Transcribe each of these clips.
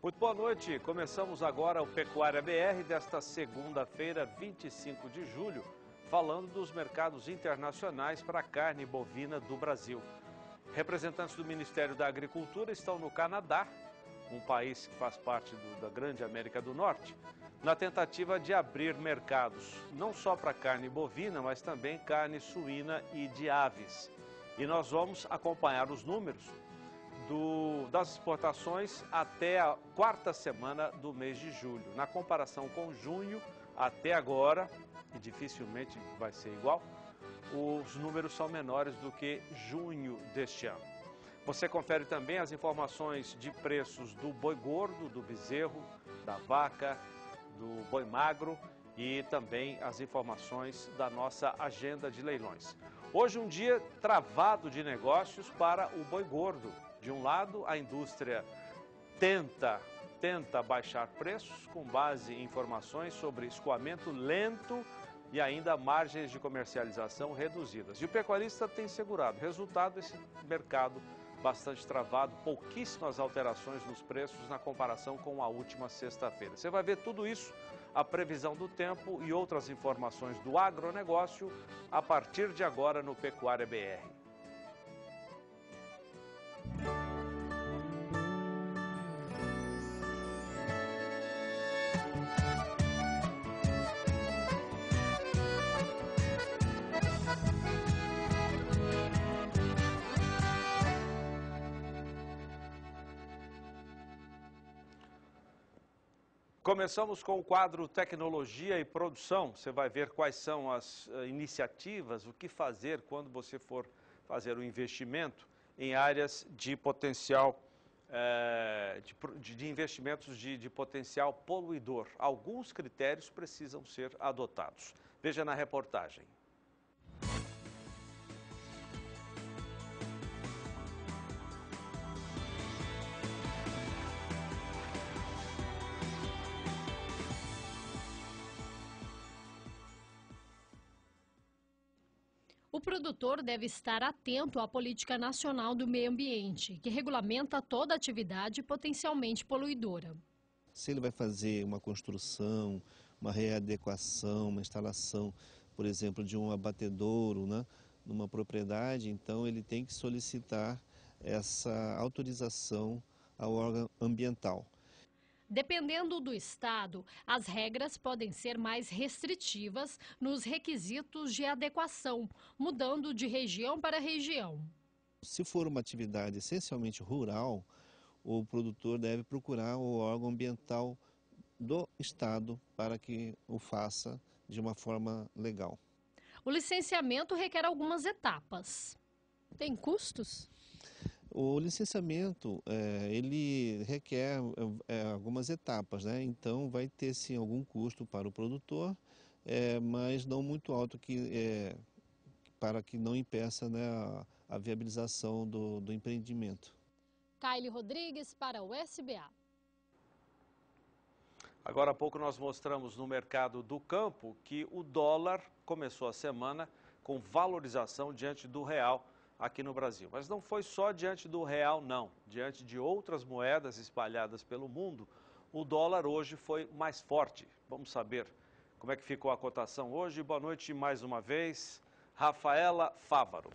Muito boa noite. Começamos agora o Pecuária BR desta segunda-feira, 25 de julho, falando dos mercados internacionais para a carne bovina do Brasil. Representantes do Ministério da Agricultura estão no Canadá, um país que faz parte da grande América do Norte, na tentativa de abrir mercados, não só para carne bovina, mas também carne suína e de aves. E nós vamos acompanhar os números das exportações até a quarta semana do mês de julho. Na comparação com junho, até agora, e dificilmente vai ser igual, os números são menores do que junho deste ano. Você confere também as informações de preços do boi gordo, do bezerro, da vaca, do boi magro e também as informações da nossa agenda de leilões. Hoje um dia travado de negócios para o boi gordo. De um lado, a indústria tenta baixar preços com base em informações sobre escoamento lento e ainda margens de comercialização reduzidas. E o pecuarista tem segurado. Resultado, esse mercado bastante travado, pouquíssimas alterações nos preços na comparação com a última sexta-feira. Você vai ver tudo isso, a previsão do tempo e outras informações do agronegócio a partir de agora no Pecuária BR. Começamos com o quadro Tecnologia e Produção. Você vai ver quais são as iniciativas, o que fazer quando você for fazer o investimento em áreas de potencial, de investimentos de potencial poluidor. Alguns critérios precisam ser adotados. Veja na reportagem. O produtor deve estar atento à política nacional do meio ambiente, que regulamenta toda atividade potencialmente poluidora. Se ele vai fazer uma construção, uma readequação, uma instalação, por exemplo, de um abatedouro, né, numa propriedade, então ele tem que solicitar essa autorização ao órgão ambiental. Dependendo do estado, as regras podem ser mais restritivas nos requisitos de adequação, mudando de região para região. Se for uma atividade essencialmente rural, o produtor deve procurar o órgão ambiental do estado para que o faça de uma forma legal. O licenciamento requer algumas etapas. Tem custos? O licenciamento, ele requer algumas etapas, né? Então vai ter sim algum custo para o produtor, mas não muito alto para que não impeça, né, a viabilização do empreendimento. Kaile Rodrigues para o SBA. Agora há pouco nós mostramos no mercado do campo que o dólar começou a semana com valorização diante do real aqui no Brasil. Mas não foi só diante do real, não. Diante de outras moedas espalhadas pelo mundo, o dólar hoje foi mais forte. Vamos saber como é que ficou a cotação hoje. Boa noite mais uma vez, Rafaela Fávaro.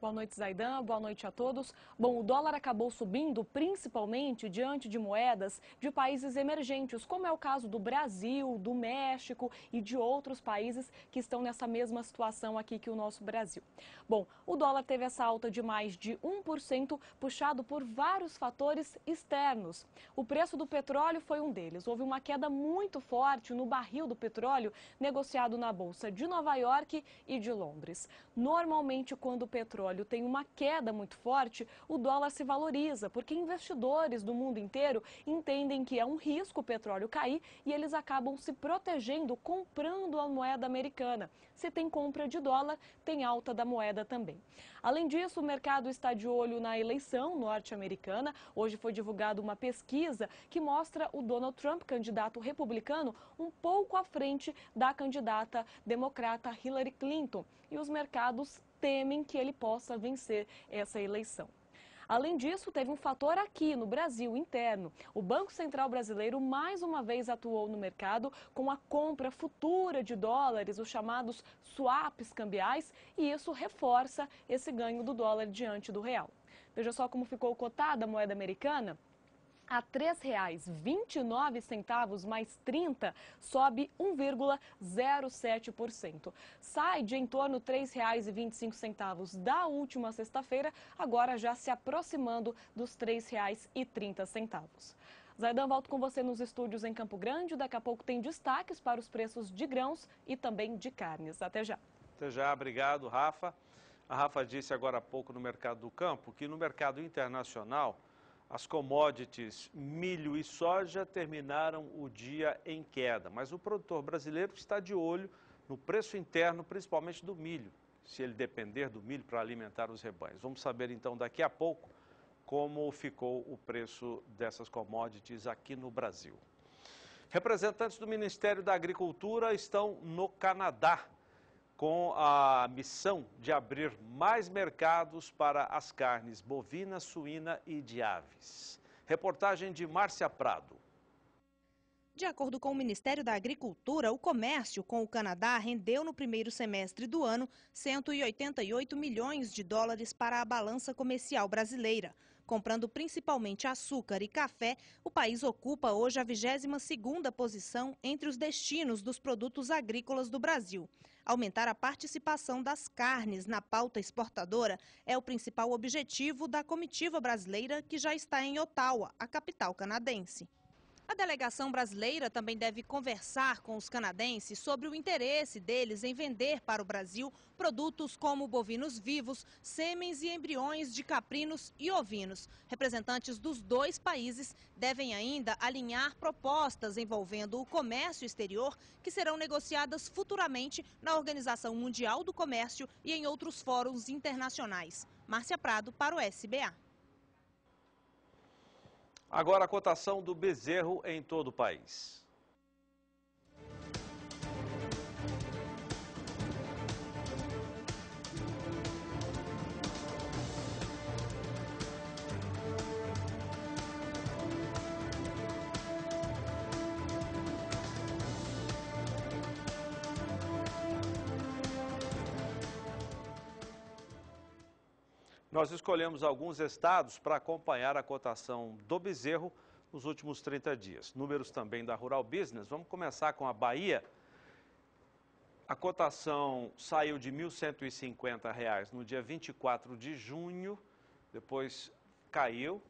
Boa noite, Zaidan. Boa noite a todos. Bom, o dólar acabou subindo principalmente diante de moedas de países emergentes, como é o caso do Brasil, do México e de outros países que estão nessa mesma situação aqui que o nosso Brasil. Bom, o dólar teve essa alta de mais de 1%, puxado por vários fatores externos. O preço do petróleo foi um deles. Houve uma queda muito forte no barril do petróleo negociado na Bolsa de Nova York e de Londres. Normalmente, quando o petróleo tem uma queda muito forte, o dólar se valoriza, porque investidores do mundo inteiro entendem que é um risco o petróleo cair e eles acabam se protegendo comprando a moeda americana. Se tem compra de dólar, tem alta da moeda também. Além disso, o mercado está de olho na eleição norte-americana. Hoje foi divulgada uma pesquisa que mostra o Donald Trump, candidato republicano, um pouco à frente da candidata democrata Hillary Clinton. E os mercados temem que ele possa vencer essa eleição. Além disso, teve um fator aqui no Brasil interno. O Banco Central brasileiro mais uma vez atuou no mercado com a compra futura de dólares, os chamados swaps cambiais, e isso reforça esse ganho do dólar diante do real. Veja só como ficou cotada a moeda americana. A R$ 3,29 mais 30, sobe 1,07%. Sai de em torno de R$ 3,25 da última sexta-feira, agora já se aproximando dos R$ 3,30. Zaidan, volto com você nos estúdios em Campo Grande. Daqui a pouco tem destaques para os preços de grãos e também de carnes. Até já. Até já, obrigado, Rafa. A Rafa disse agora há pouco no mercado do campo que no mercado internacional as commodities milho e soja terminaram o dia em queda, mas o produtor brasileiro está de olho no preço interno, principalmente do milho, se ele depender do milho para alimentar os rebanhos. Vamos saber então daqui a pouco como ficou o preço dessas commodities aqui no Brasil. Representantes do Ministério da Agricultura estão no Canadá com a missão de abrir mais mercados para as carnes bovina, suína e de aves. Reportagem de Márcia Prado. De acordo com o Ministério da Agricultura, o comércio com o Canadá rendeu no primeiro semestre do ano 188 milhões de dólares para a balança comercial brasileira. Comprando principalmente açúcar e café, o país ocupa hoje a 22ª posição entre os destinos dos produtos agrícolas do Brasil. Aumentar a participação das carnes na pauta exportadora é o principal objetivo da comitiva brasileira que já está em Ottawa, a capital canadense. A delegação brasileira também deve conversar com os canadenses sobre o interesse deles em vender para o Brasil produtos como bovinos vivos, sêmens e embriões de caprinos e ovinos. Representantes dos dois países devem ainda alinhar propostas envolvendo o comércio exterior que serão negociadas futuramente na Organização Mundial do Comércio e em outros fóruns internacionais. Márcia Prado para o SBA. Agora a cotação do bezerro em todo o país. Nós escolhemos alguns estados para acompanhar a cotação do bezerro nos últimos 30 dias. Números também da Rural Business. Vamos começar com a Bahia. A cotação saiu de R$ 1.150 no dia 24 de junho, depois caiu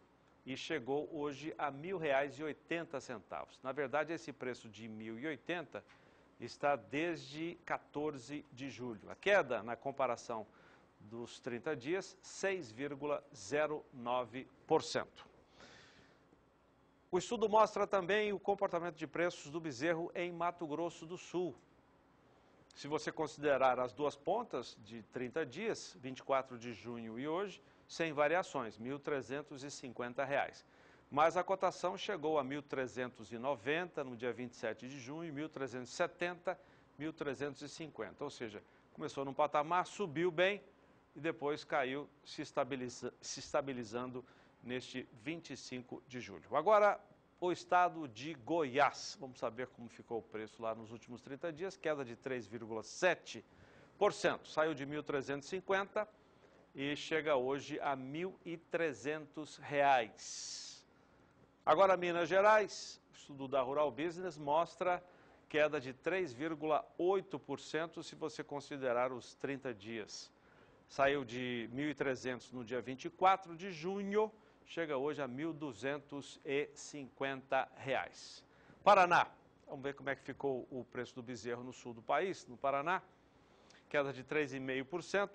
e chegou hoje a R$ 1.000,80. Na verdade, esse preço de R$ 1.080 está desde 14 de julho. A queda na comparação dos 30 dias, 6,09%. O estudo mostra também o comportamento de preços do bezerro em Mato Grosso do Sul. Se você considerar as duas pontas de 30 dias, 24 de junho e hoje, sem variações, R$ 1.350. Mas a cotação chegou a R$ 1.390 no dia 27 de junho, R$ 1.370, R$ 1.350. Ou seja, começou num patamar, subiu bem, e depois caiu, se estabilizando neste 25 de julho. Agora, o estado de Goiás. Vamos saber como ficou o preço lá nos últimos 30 dias. Queda de 3,7%. Saiu de R$ 1.350 e chega hoje a R$ 1.300. Agora, Minas Gerais. O estudo da Rural Business mostra queda de 3,8% se você considerar os 30 dias. Saiu de R$ 1.300 no dia 24 de junho, chega hoje a R$ 1.250. Paraná, vamos ver como é que ficou o preço do bezerro no sul do país, no Paraná. Queda de 3,5%,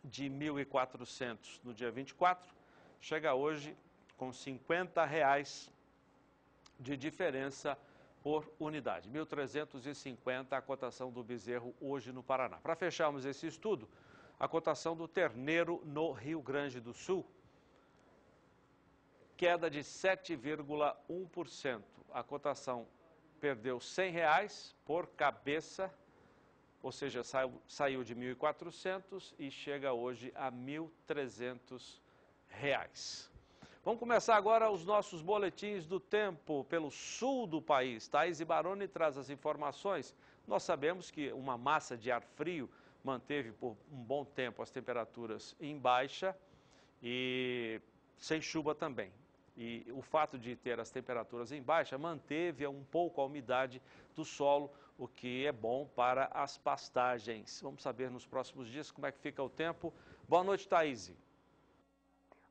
de R$ 1.400 no dia 24, chega hoje com R$ 50 de diferença por unidade. R$ 1.350 a cotação do bezerro hoje no Paraná. Para fecharmos esse estudo, a cotação do terneiro no Rio Grande do Sul, queda de 7,1%. A cotação perdeu R$ 100 por cabeça, ou seja, saiu de R$ 1.400 e chega hoje a R$ 1.300. Vamos começar agora os nossos boletins do tempo pelo sul do país. Thaís Baroni traz as informações. Nós sabemos que uma massa de ar frio manteve por um bom tempo as temperaturas em baixa e sem chuva também. E o fato de ter as temperaturas em baixa manteve um pouco a umidade do solo, o que é bom para as pastagens. Vamos saber nos próximos dias como é que fica o tempo. Boa noite, Thaís.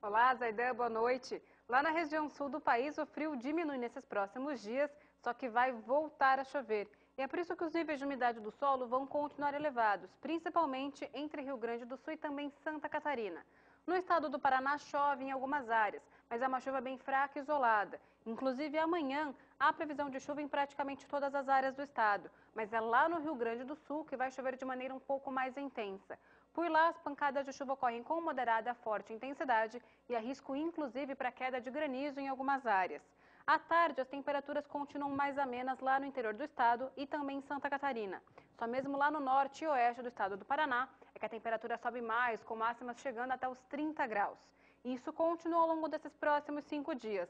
Olá, Zaidan, boa noite. Lá na região sul do país, o frio diminui nesses próximos dias, só que vai voltar a chover. E é por isso que os níveis de umidade do solo vão continuar elevados, principalmente entre Rio Grande do Sul e também Santa Catarina. No estado do Paraná chove em algumas áreas, mas é uma chuva bem fraca e isolada. Inclusive amanhã há previsão de chuva em praticamente todas as áreas do estado, mas é lá no Rio Grande do Sul que vai chover de maneira um pouco mais intensa. Por lá, as pancadas de chuva ocorrem com moderada a forte intensidade e há risco inclusive para queda de granizo em algumas áreas. À tarde, as temperaturas continuam mais amenas lá no interior do estado e também em Santa Catarina. Só mesmo lá no norte e oeste do estado do Paraná é que a temperatura sobe mais, com máximas chegando até os 30 graus. E isso continua ao longo desses próximos 5 dias.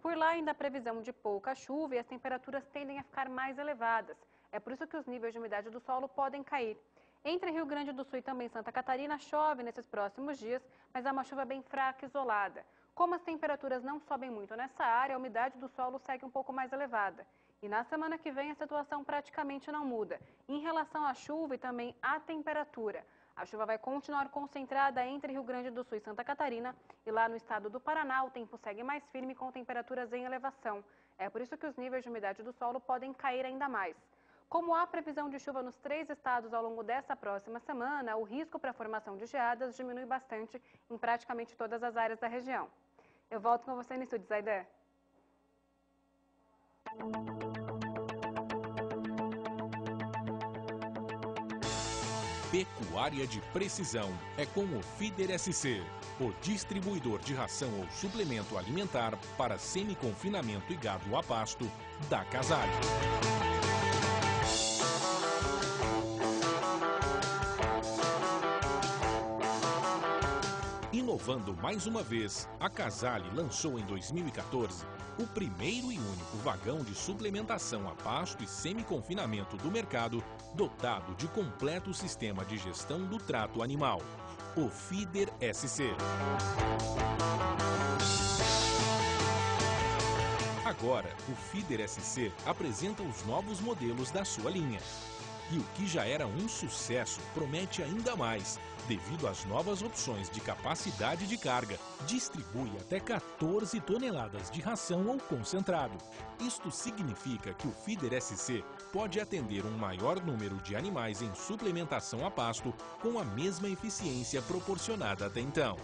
Por lá, ainda há previsão de pouca chuva e as temperaturas tendem a ficar mais elevadas. É por isso que os níveis de umidade do solo podem cair. Entre Rio Grande do Sul e também Santa Catarina, chove nesses próximos dias, mas é uma chuva bem fraca e isolada. Como as temperaturas não sobem muito nessa área, a umidade do solo segue um pouco mais elevada. E na semana que vem a situação praticamente não muda, em relação à chuva e também à temperatura. A chuva vai continuar concentrada entre Rio Grande do Sul e Santa Catarina, e lá no estado do Paraná o tempo segue mais firme com temperaturas em elevação. É por isso que os níveis de umidade do solo podem cair ainda mais. Como há previsão de chuva nos 3 estados ao longo dessa próxima semana, o risco para a formação de geadas diminui bastante em praticamente todas as áreas da região. Eu volto com você no estúdio, Zaidan. Pecuária de precisão é com o Feeder SC, o distribuidor de ração ou suplemento alimentar para semi-confinamento e gado a pasto da Casale. Inovando mais uma vez, a Casale lançou em 2014 o primeiro e único vagão de suplementação a pasto e semi-confinamento do mercado, dotado de completo sistema de gestão do trato animal, o Feeder SC. Agora, o Feeder SC apresenta os novos modelos da sua linha. E o que já era um sucesso promete ainda mais, devido às novas opções de capacidade de carga. Distribui até 14 toneladas de ração ou concentrado. Isto significa que o Feeder SC pode atender um maior número de animais em suplementação a pasto com a mesma eficiência proporcionada até então.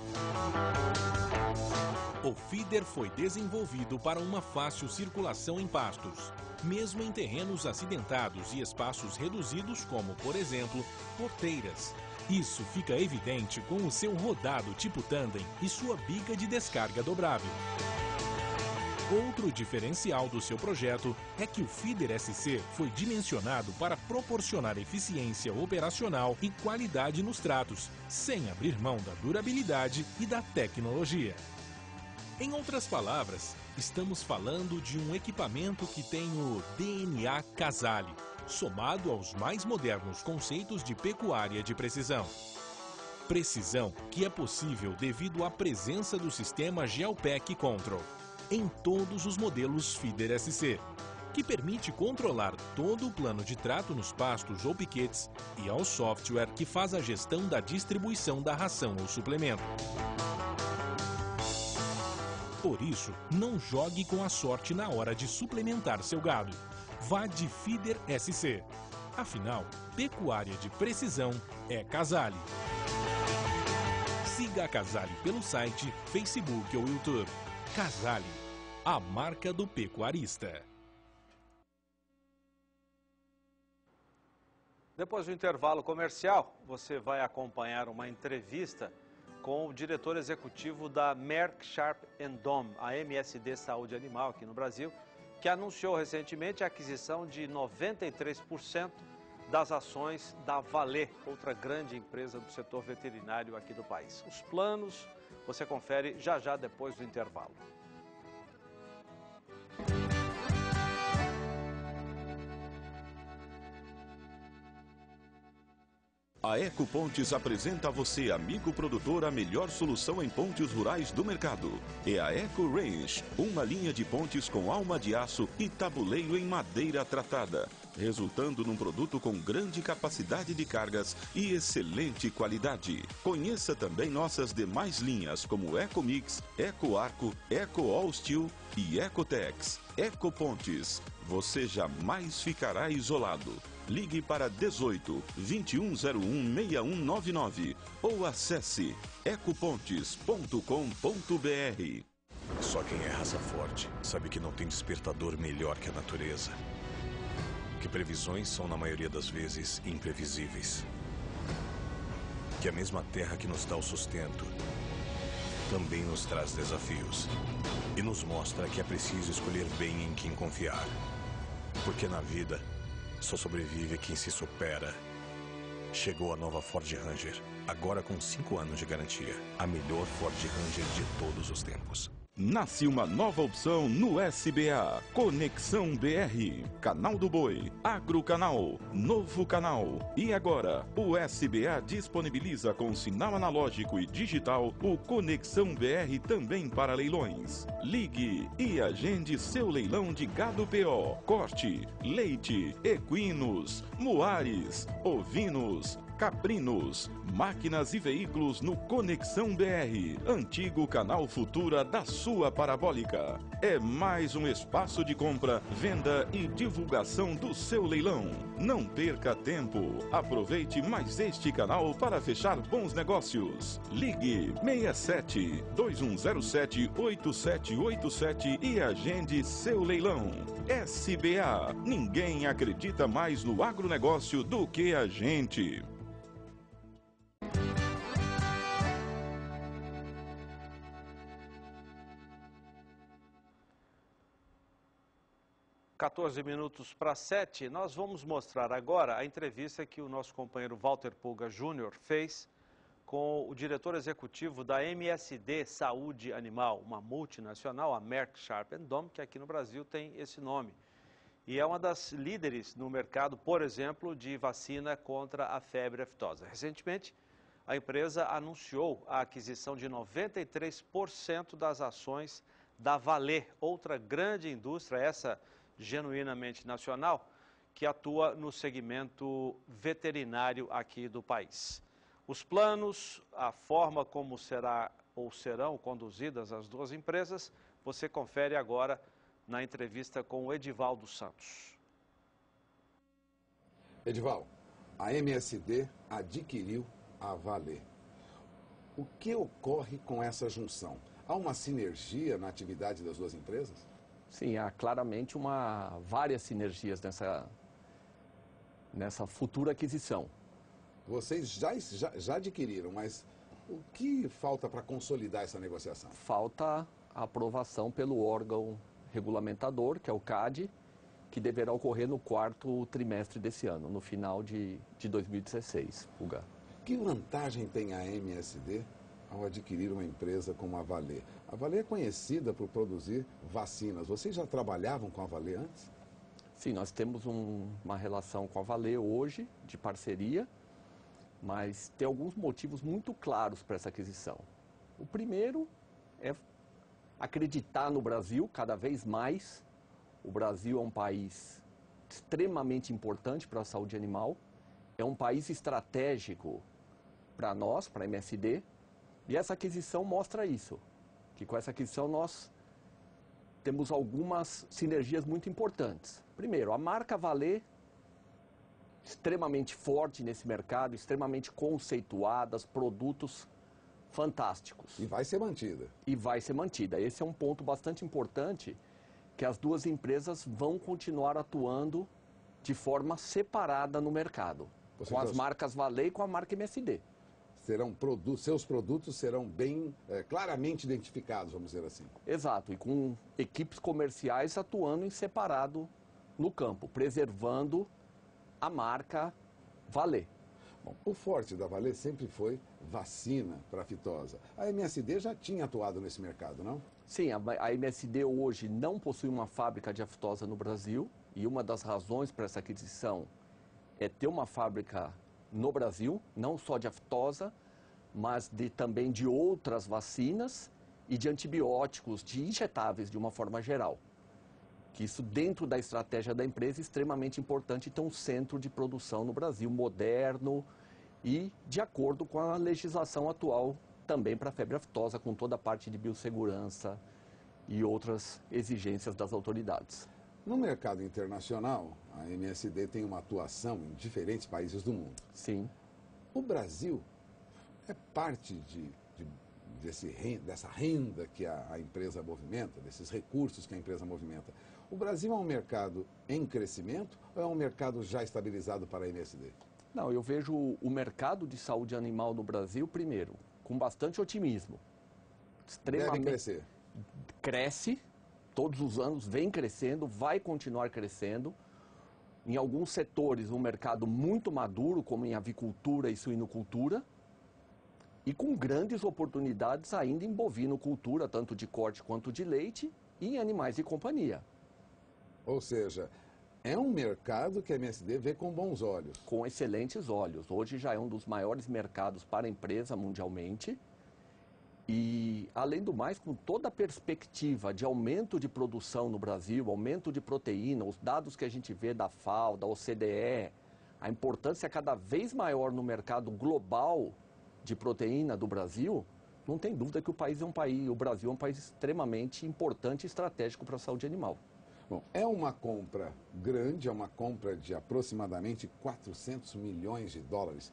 O feeder foi desenvolvido para uma fácil circulação em pastos, mesmo em terrenos acidentados e espaços reduzidos como, por exemplo, porteiras. Isso fica evidente com o seu rodado tipo tandem e sua bica de descarga dobrável. Outro diferencial do seu projeto é que o Feeder SC foi dimensionado para proporcionar eficiência operacional e qualidade nos tratos, sem abrir mão da durabilidade e da tecnologia. Em outras palavras, estamos falando de um equipamento que tem o DNA Casale, somado aos mais modernos conceitos de pecuária de precisão. Precisão que é possível devido à presença do sistema GeoPack Control em todos os modelos Feeder SC, que permite controlar todo o plano de trato nos pastos ou piquetes e ao software que faz a gestão da distribuição da ração ou suplemento. Por isso, não jogue com a sorte na hora de suplementar seu gado. Vá de Feeder SC. Afinal, pecuária de precisão é Casale. Siga a Casale pelo site, Facebook ou YouTube. Casale, a marca do pecuarista. Depois do intervalo comercial, você vai acompanhar uma entrevista com o diretor executivo da Merck Sharp & Dohme, a MSD Saúde Animal aqui no Brasil, que anunciou recentemente a aquisição de 93% das ações da Valê, outra grande empresa do setor veterinário aqui do país. Os planos, Você confere já depois do intervalo. A Ecopontes apresenta a você, amigo produtor, a melhor solução em pontes rurais do mercado. É a Eco Range, uma linha de pontes com alma de aço e tabuleiro em madeira tratada, resultando num produto com grande capacidade de cargas e excelente qualidade. Conheça também nossas demais linhas como Eco Mix, Eco Arco, Eco All Steel e Ecotex. Ecopontes, você jamais ficará isolado. Ligue para 18 2101 6199 ou acesse ecopontes.com.br. Só quem é raça forte sabe que não tem despertador melhor que a natureza. Que previsões são, na maioria das vezes, imprevisíveis. Que a mesma terra que nos dá o sustento também nos traz desafios. E nos mostra que é preciso escolher bem em quem confiar. Porque na vida, só sobrevive quem se supera. Chegou a nova Ford Ranger, agora com 5 anos de garantia. A melhor Ford Ranger de todos os tempos. Nasce uma nova opção no SBA, Conexão BR, Canal do Boi, Agrocanal, Novo Canal. E agora, o SBA disponibiliza com sinal analógico e digital o Conexão BR também para leilões. Ligue e agende seu leilão de gado PO, corte, leite, equinos, muares, ovinos, caprinos, máquinas e veículos no Conexão BR, antigo canal Futura da sua parabólica. É mais um espaço de compra, venda e divulgação do seu leilão. Não perca tempo. Aproveite mais este canal para fechar bons negócios. Ligue 67 2107 8787 e agende seu leilão. SBA. Ninguém acredita mais no agronegócio do que a gente. 14 minutos para 7, nós vamos mostrar agora a entrevista que o nosso companheiro Walter Pulga Júnior fez com o diretor executivo da MSD Saúde Animal, uma multinacional, a Merck Sharp & Dohme, que aqui no Brasil tem esse nome. E é uma das líderes no mercado, por exemplo, de vacina contra a febre aftosa. Recentemente, a empresa anunciou a aquisição de 93% das ações da Vallée, outra grande indústria, essa genuinamente nacional, que atua no segmento veterinário aqui do país. Os planos, a forma como será ou serão conduzidas as duas empresas, você confere agora na entrevista com o Edivaldo Santos. Edivaldo, a MSD adquiriu a Vallée. O que ocorre com essa junção? Há uma sinergia na atividade das duas empresas? Sim, há claramente várias sinergias nessa futura aquisição. Vocês já adquiriram, mas o que falta para consolidar essa negociação? Falta a aprovação pelo órgão regulamentador, que é o CADE, que deverá ocorrer no 4º trimestre desse ano, no final de 2016, Pulga. Que vantagem tem a MSD ao adquirir uma empresa como a Vallée? A Vallée é conhecida por produzir vacinas. Vocês já trabalhavam com a Vallée antes? Sim, nós temos uma relação com a Vallée hoje, de parceria, mas tem alguns motivos muito claros para essa aquisição. O primeiro é acreditar no Brasil cada vez mais. O Brasil é um país extremamente importante para a saúde animal, é um país estratégico para nós, para a MSD, e essa aquisição mostra isso, que com essa aquisição nós temos algumas sinergias muito importantes. Primeiro, a marca Vallée, extremamente forte nesse mercado, extremamente conceituadas, produtos fantásticos. E vai ser mantida. E vai ser mantida. Esse é um ponto bastante importante, que as duas empresas vão continuar atuando de forma separada no mercado, com as marcas Vallée e com a marca MSD. Seus produtos serão bem claramente identificados, vamos dizer assim. Exato, e com equipes comerciais atuando em separado no campo, preservando a marca Vallée. Bom, o forte da Valer sempre foi vacina para aftosa. A MSD já tinha atuado nesse mercado, não? Sim, a MSD hoje não possui uma fábrica de aftosa no Brasil e uma das razões para essa aquisição é ter uma fábrica no Brasil, não só de aftosa, mas também de outras vacinas e de antibióticos, de injetáveis de uma forma geral. Que isso dentro da estratégia da empresa é extremamente importante ter um centro de produção no Brasil moderno e de acordo com a legislação atual também para a febre aftosa, com toda a parte de biossegurança e outras exigências das autoridades. No mercado internacional, a MSD tem uma atuação em diferentes países do mundo. Sim. O Brasil é parte dessa renda que a empresa movimenta, desses recursos que a empresa movimenta. O Brasil é um mercado em crescimento ou é um mercado já estabilizado para a MSD? Não, eu vejo o mercado de saúde animal no Brasil, primeiro, com bastante otimismo. Deve crescer. Cresce, todos os anos vem crescendo, vai continuar crescendo. Em alguns setores, um mercado muito maduro, como em avicultura e suinocultura, e com grandes oportunidades ainda em bovinocultura, tanto de corte quanto de leite, e em animais de companhia. Ou seja, é um mercado que a MSD vê com bons olhos. Com excelentes olhos. Hoje já é um dos maiores mercados para a empresa mundialmente. E, além do mais, com toda a perspectiva de aumento de produção no Brasil, aumento de proteína, os dados que a gente vê da FAO, da OCDE, a importância cada vez maior no mercado global de proteína do Brasil, não tem dúvida que o Brasil é um país extremamente importante e estratégico para a saúde animal. Bom, é uma compra grande, é uma compra de aproximadamente 400 milhões de dólares.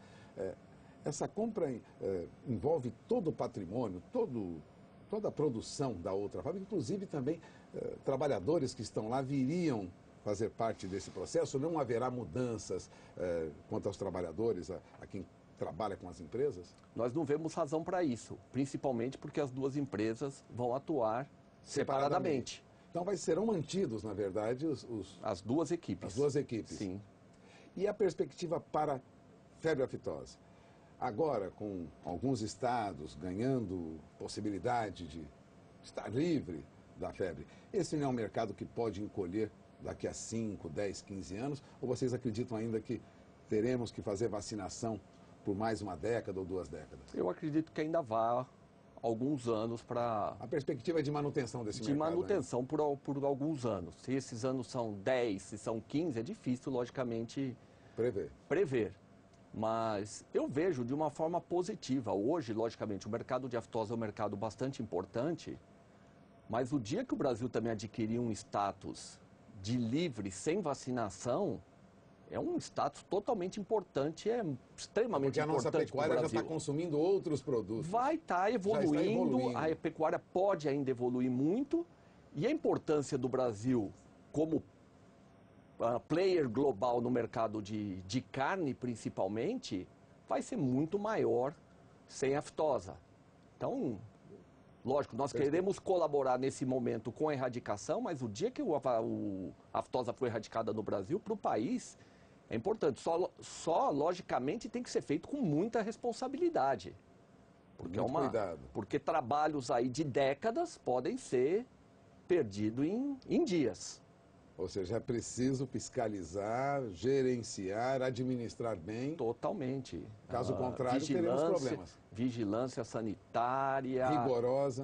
Essa compra envolve todo o patrimônio, toda a produção da outra fábrica, inclusive também trabalhadores que estão lá viriam fazer parte desse processo. Não haverá mudanças quanto aos trabalhadores, a quem trabalha com as empresas? Nós não vemos razão para isso, principalmente porque as duas empresas vão atuar separadamente. Então serão mantidos, na verdade, as duas equipes. As duas equipes. Sim. E a perspectiva para febre aftosa? Agora, com alguns estados ganhando possibilidade de estar livre da febre, esse não é um mercado que pode encolher daqui a 5, 10, 15 anos? Ou vocês acreditam ainda que teremos que fazer vacinação por mais uma década ou 2 décadas? Eu acredito que ainda vá alguns anos para... A perspectiva é de manutenção desse mercado? De manutenção por alguns anos. Se esses anos são 10, se são 15, é difícil, logicamente, prever. Mas eu vejo de uma forma positiva. Hoje, logicamente, o mercado de aftosa é um mercado bastante importante, mas o dia que o Brasil também adquirir um status de livre, sem vacinação, é um status totalmente importante, é extremamente importante. Porque a nossa pecuária já está consumindo outros produtos. Vai estar evoluindo, a pecuária pode ainda evoluir muito, e a importância do Brasil como player global no mercado de carne, principalmente, vai ser muito maior sem a aftosa. Então, lógico, nós queremos colaborar nesse momento com a erradicação, mas o dia que a aftosa for erradicada no Brasil, para o país, é importante. Só, logicamente, tem que ser feito com muita responsabilidade. Porque, cuidado. Porque trabalhos aí de décadas podem ser perdidos em dias. Ou seja, é preciso fiscalizar, gerenciar, administrar bem. Totalmente. Caso contrário, teremos problemas. Vigilância sanitária.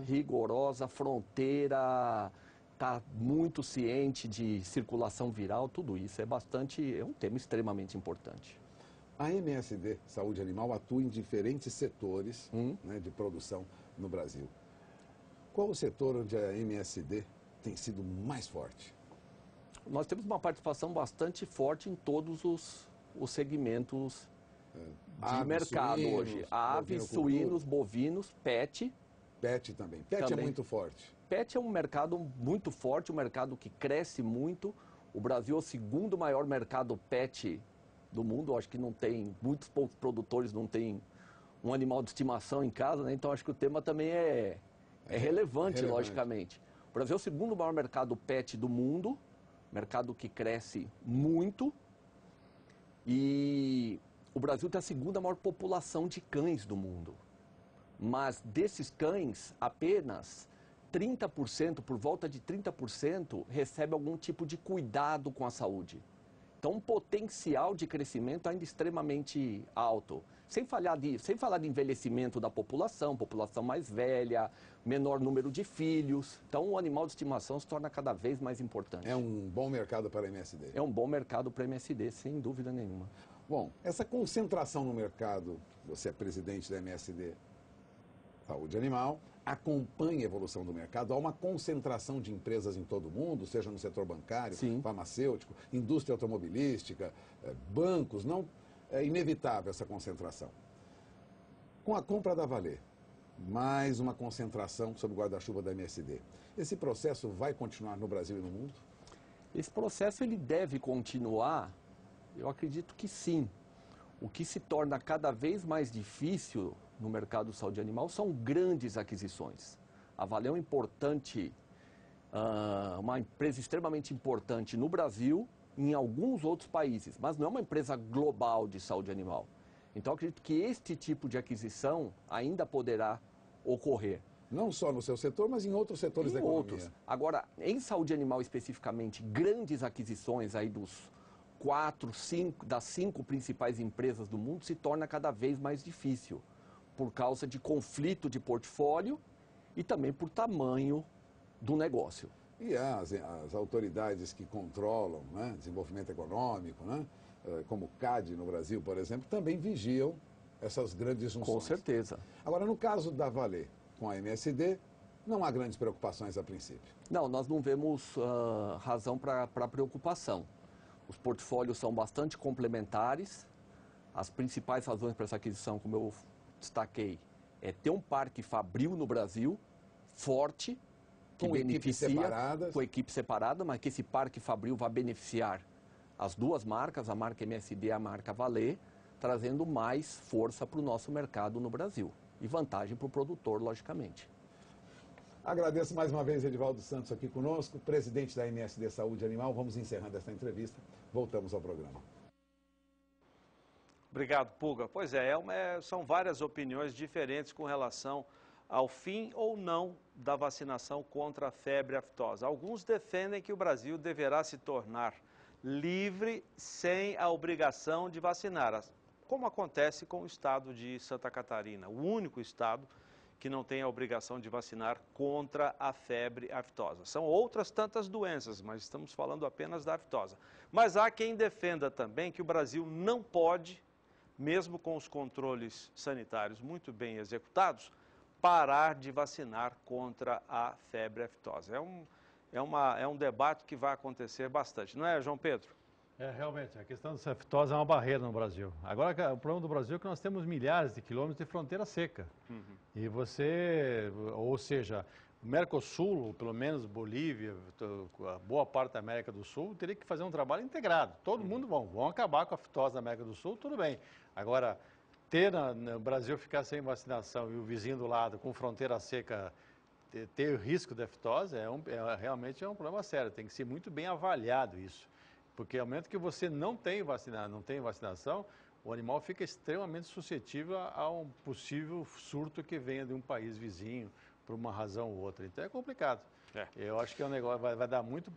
Rigorosa, fronteira, está muito ciente de circulação viral, tudo isso é um tema extremamente importante. A MSD Saúde Animal atua em diferentes setores de produção no Brasil. Qual o setor onde a MSD tem sido mais forte? Nós temos uma participação bastante forte em todos os segmentos de mercado hoje. Aves, suínos, bovinos, pet. Pet também. Pet é muito forte. Pet é um mercado muito forte, um mercado que cresce muito. O Brasil é o segundo maior mercado pet do mundo. Acho que muitos poucos produtores não têm um animal de estimação em casa, né? Então acho que o tema também é relevante, logicamente. O Brasil é o segundo maior mercado pet do mundo. Mercado que cresce muito, e o Brasil tem a segunda maior população de cães do mundo. Mas desses cães, apenas 30%, por volta de 30%, recebe algum tipo de cuidado com a saúde. Então, um potencial de crescimento ainda extremamente alto. Sem falar de envelhecimento da população mais velha, menor número de filhos. Então, o animal de estimação se torna cada vez mais importante. É um bom mercado para a MSD. É um bom mercado para a MSD, sem dúvida nenhuma. Bom, essa concentração no mercado, você é presidente da MSD Saúde Animal, acompanha a evolução do mercado. Há uma concentração de empresas em todo o mundo, seja no setor bancário, Sim. farmacêutico, indústria automobilística, bancos. Não é inevitável essa concentração. Com a compra da Valer, mais uma concentração sob o guarda-chuva da MSD. Esse processo vai continuar no Brasil e no mundo? Esse processo ele deve continuar, eu acredito que sim. O que se torna cada vez mais difícil no mercado de saúde animal são grandes aquisições. A Valer é uma empresa extremamente importante no Brasil e em alguns outros países, mas não é uma empresa global de saúde animal. Então, acredito que este tipo de aquisição ainda poderá ocorrer. Não só no seu setor, mas em outros setores da economia. Outros. Agora, em saúde animal especificamente, grandes aquisições aí dos 5 principais empresas do mundo se torna cada vez mais difícil, por causa de conflito de portfólio e também por tamanho do negócio. E as autoridades que controlam, né, desenvolvimento econômico, né, como o CAD no Brasil, por exemplo, também vigiam essas grandes junções. Com certeza. Agora, no caso da Valer com a MSD, não há grandes preocupações a princípio. Não, nós não vemos razão para preocupação. Os portfólios são bastante complementares. As principais razões para essa aquisição, como eu destaquei, é ter um parque fabril no Brasil, forte, que com equipes separadas. Com equipe separada, mas que esse parque fabril vai beneficiar as duas marcas, a marca MSD e a marca Valer, trazendo mais força para o nosso mercado no Brasil. E vantagem para o produtor, logicamente. Agradeço mais uma vez Edivaldo Santos aqui conosco, presidente da MSD Saúde Animal. Vamos encerrando esta entrevista. Voltamos ao programa. Obrigado, Pulga. Pois são várias opiniões diferentes com relação ao fim ou não da vacinação contra a febre aftosa. Alguns defendem que o Brasil deverá se tornar livre sem a obrigação de vacinar, como acontece com o estado de Santa Catarina, o único estado que não tem a obrigação de vacinar contra a febre aftosa. São outras tantas doenças, mas estamos falando apenas da aftosa. Mas há quem defenda também que o Brasil não pode, mesmo com os controles sanitários muito bem executados, parar de vacinar contra a febre aftosa. É um debate que vai acontecer bastante, não é, João Pedro? Realmente, a questão da aftosa é uma barreira no Brasil. Agora, o problema do Brasil é que nós temos milhares de quilômetros de fronteira seca. E ou seja, o Mercosul, ou pelo menos Bolívia, a boa parte da América do Sul, teria que fazer um trabalho integrado. Todo mundo vão acabar com a aftosa da América do Sul, tudo bem. Agora, no Brasil ficar sem vacinação e o vizinho do lado com fronteira seca ter o risco de aftosa, realmente é um problema sério. Tem que ser muito bem avaliado isso. Porque ao momento que você não tem vacinação, o animal fica extremamente suscetível a um possível surto que venha de um país vizinho, por uma razão ou outra. Então é complicado. Eu acho que é um negócio,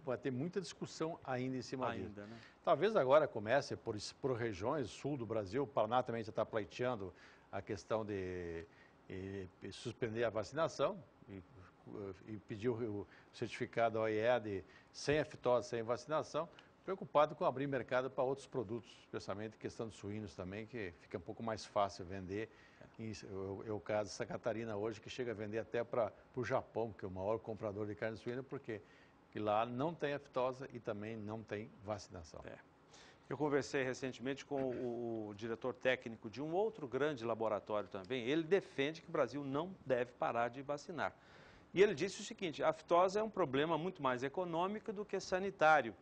vai ter muita discussão ainda em cima disso. Né? Talvez agora comece por regiões, sul do Brasil, o Paraná também já está pleiteando a questão de suspender a vacinação e pedir o certificado OIE de sem aftosa, sem vacinação, preocupado com abrir mercado para outros produtos, especialmente questão de suínos também, que fica um pouco mais fácil vender. É o caso de Santa Catarina hoje, que chega a vender até para o Japão, que é o maior comprador de carne suína, porque lá não tem aftosa e também não tem vacinação. Eu conversei recentemente com o diretor técnico de um outro grande laboratório também. Ele defende que o Brasil não deve parar de vacinar. E ele disse o seguinte: a aftosa é um problema muito mais econômico do que sanitário,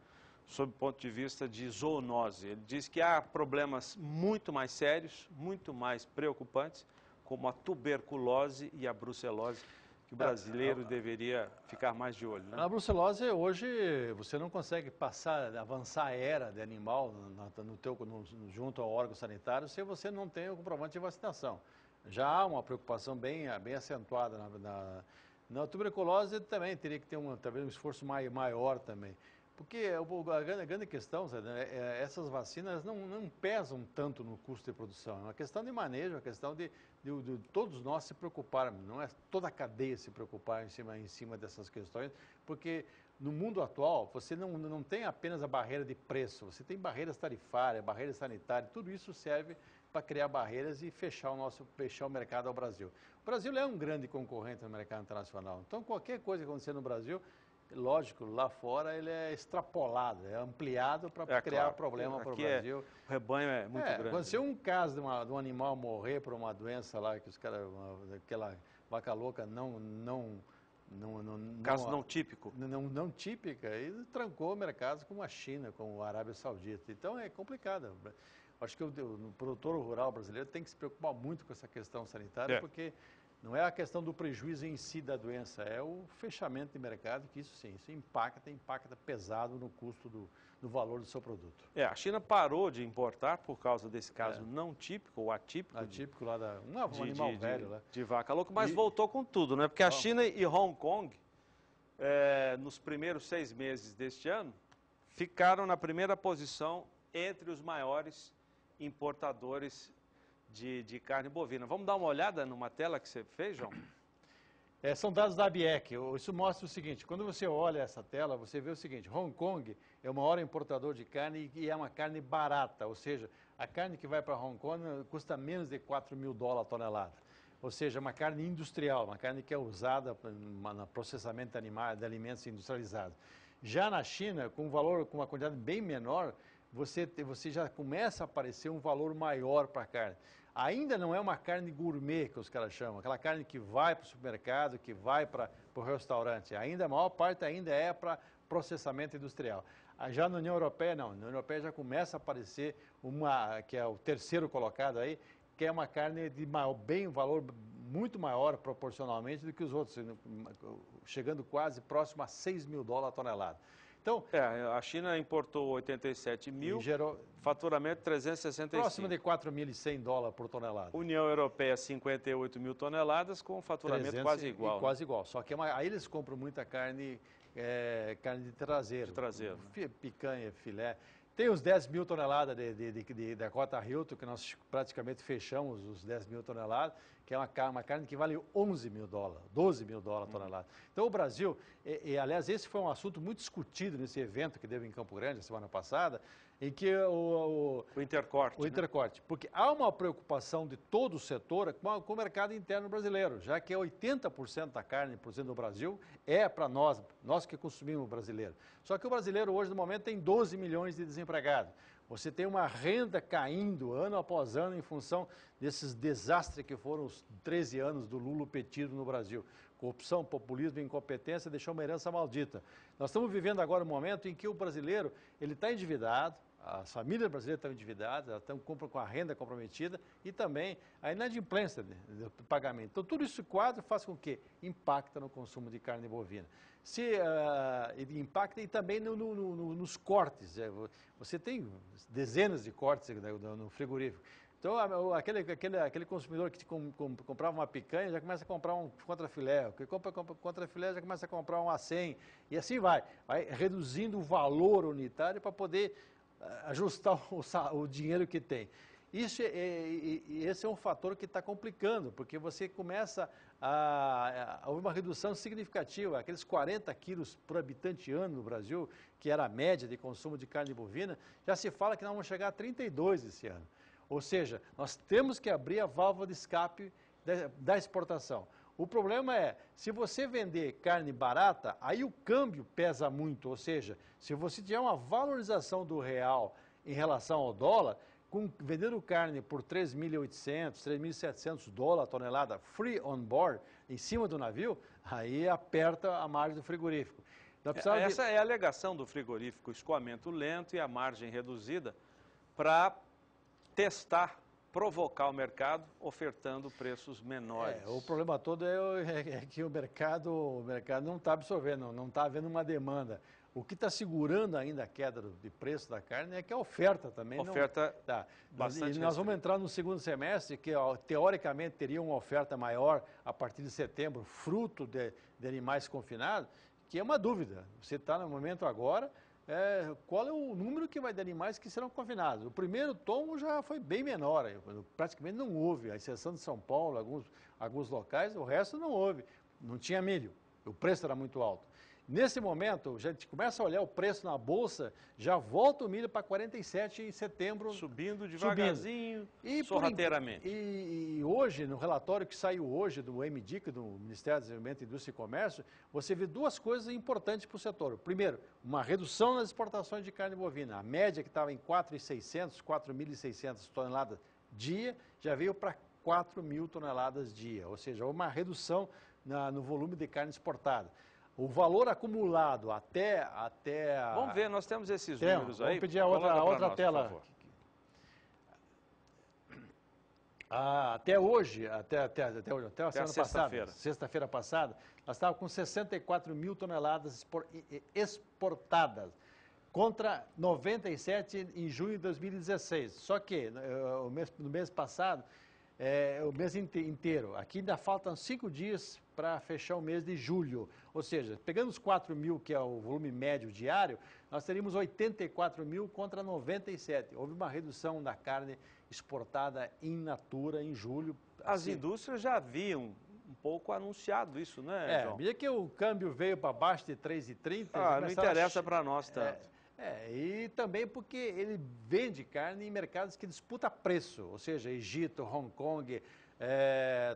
sob o ponto de vista de zoonose. Ele diz que há problemas muito mais sérios, muito mais preocupantes, como a tuberculose e a brucelose, que que o brasileiro deveria ficar mais de olho, né? A brucelose, hoje, você não consegue avançar a era de animal junto ao órgão sanitário se você não tem o comprovante de vacinação. Já há uma preocupação bem acentuada na tuberculose, também teria que ter talvez um esforço maior também. Porque a grande questão, essas vacinas não pesam tanto no custo de produção. É uma questão de manejo, é uma questão de todos nós se preocuparmos. Não é toda a cadeia se preocupar em cima dessas questões, porque no mundo atual você não tem apenas a barreira de preço, você tem barreiras tarifárias, barreiras sanitárias, tudo isso serve para criar barreiras e fechar o mercado ao Brasil. O Brasil é um grande concorrente no mercado internacional. Então, qualquer coisa que acontecer no Brasil, lógico, lá fora ele é extrapolado, é ampliado para criar problema para o Brasil. O rebanho é muito grande. Aconteceu um caso de um animal morrer por uma doença lá, que os caras, aquela vaca louca caso não típico. Não típica, e trancou o mercado como a China, como a Arábia Saudita. Então é complicado. Acho que o produtor rural brasileiro tem que se preocupar muito com essa questão sanitária, porque não é a questão do prejuízo em si da doença, é o fechamento de mercado, que isso sim, isso impacta pesado no custo do valor do seu produto. A China parou de importar por causa desse caso não típico ou atípico. Atípico lá um animal velho lá. De vaca louca, mas voltou com tudo, né? Porque a China e Hong Kong, nos primeiros 6 meses deste ano, ficaram na primeira posição entre os maiores importadores de carne bovina. Vamos dar uma olhada numa tela que você fez, João? São dados da ABIEC. Isso mostra o seguinte, quando você olha essa tela, você vê o seguinte, Hong Kong é o maior importador de carne e é uma carne barata, ou seja, a carne que vai para Hong Kong custa menos de $4.000 a tonelada. Ou seja, uma carne industrial, uma carne que é usada no processamento de alimentos industrializados. Já na China, com uma quantidade bem menor, você já começa a aparecer um valor maior para a carne. Ainda não é uma carne gourmet, que os caras chamam, aquela carne que vai para o supermercado, que vai para o restaurante. A maior parte ainda é para processamento industrial. Já na União Europeia, não. Na União Europeia já começa a aparecer que é o terceiro colocado aí, que é uma carne de valor muito maior proporcionalmente do que os outros, chegando quase próximo a $6.000 a tonelada. Então, a China importou 87 mil, faturamento 365. Próximo de $4.100 por tonelada. União Europeia, 58 mil toneladas, com faturamento quase igual. Quase igual, só que aí eles compram muita carne de traseiro. Picanha, filé. Tem os 10 mil toneladas da cota Hilton, que nós praticamente fechamos os 10 mil toneladas, que é uma carne que vale $11.000, $12.000 a tonelada. Então o Brasil, aliás, esse foi um assunto muito discutido nesse evento que teve em Campo Grande, a semana passada, em que o intercorte. O intercorte, porque há uma preocupação de todo o setor com o mercado interno brasileiro, já que 80% da carne produzida no Brasil é para nós que consumimos o brasileiro. Só que o brasileiro hoje, no momento, tem 12 milhões de desempregados. Você tem uma renda caindo ano após ano em função desses desastres que foram os 13 anos do lulopetismo no Brasil. Corrupção, populismo e incompetência deixou uma herança maldita. Nós estamos vivendo agora um momento em que o brasileiro está endividado, as famílias brasileiras estão endividadas, elas estão com a renda comprometida e também a inadimplência do pagamento. Então, tudo isso quadro faz com que impacta no consumo de carne bovina. Impacta e também nos cortes. Você tem dezenas de cortes no frigorífico. Então, aquele consumidor que comprava uma picanha já começa a comprar um contrafilé, que compra contrafilé já começa a comprar um A100, e assim vai reduzindo o valor unitário para poder ajustar o dinheiro que tem. Esse é um fator que está complicando, porque você começa a houve uma redução significativa, aqueles 40 quilos por habitante ano no Brasil, que era a média de consumo de carne bovina, já se fala que nós vamos chegar a 32 esse ano. Ou seja, nós temos que abrir a válvula de escape da exportação. O problema é, se você vender carne barata, aí o câmbio pesa muito, ou seja, se você tiver uma valorização do real em relação ao dólar, vendendo carne por $3.800, $3.700 a tonelada, free on board, em cima do navio, aí aperta a margem do frigorífico. Essa é a alegação do frigorífico, o escoamento lento e a margem reduzida para testar provocar o mercado ofertando preços menores. O problema todo é que o mercado não está absorvendo, não está havendo uma demanda. O que está segurando ainda a queda de preço da carne é que a oferta também oferta não dá. Bastante E nós vamos entrar no segundo semestre, que teoricamente teria uma oferta maior a partir de setembro, fruto de animais confinados, que é uma dúvida. Você está no momento agora, qual é o número que vai de animais que serão confinados? O primeiro tomo já foi bem menor, praticamente não houve, a exceção de São Paulo, alguns locais, o resto não houve, não tinha milho, o preço era muito alto. Nesse momento, a gente começa a olhar o preço na Bolsa, já volta o milho para 47 em setembro. Subindo devagarzinho, sorrateiramente. E hoje, no relatório que saiu hoje do MDIC, do Ministério do Desenvolvimento, Indústria e Comércio, você vê duas coisas importantes para o setor. Primeiro, uma redução nas exportações de carne bovina. A média que estava em 4.600 toneladas dia, já veio para 4.000 toneladas dia. Ou seja, uma redução no volume de carne exportada. O valor acumulado até Vamos ver, nós temos esses números aí. Vamos pedir a outra tela. Até hoje, até a semana passada, sexta-feira passada, nós estávamos com 64.000 toneladas exportadas, contra 97 em junho de 2016. Só que no mês passado, o mês inteiro, aqui ainda faltam 5 dias para fechar o mês de julho. Ou seja, pegando os 4.000, que é o volume médio diário, nós teríamos 84.000 contra 97. Houve uma redução da carne exportada in natura em julho. As indústrias já haviam um pouco anunciado isso, né, João? Via que o câmbio veio para baixo de 3,30. Não interessa para nós tanto. E também porque ele vende carne em mercados que disputam preço, ou seja, Egito, Hong Kong,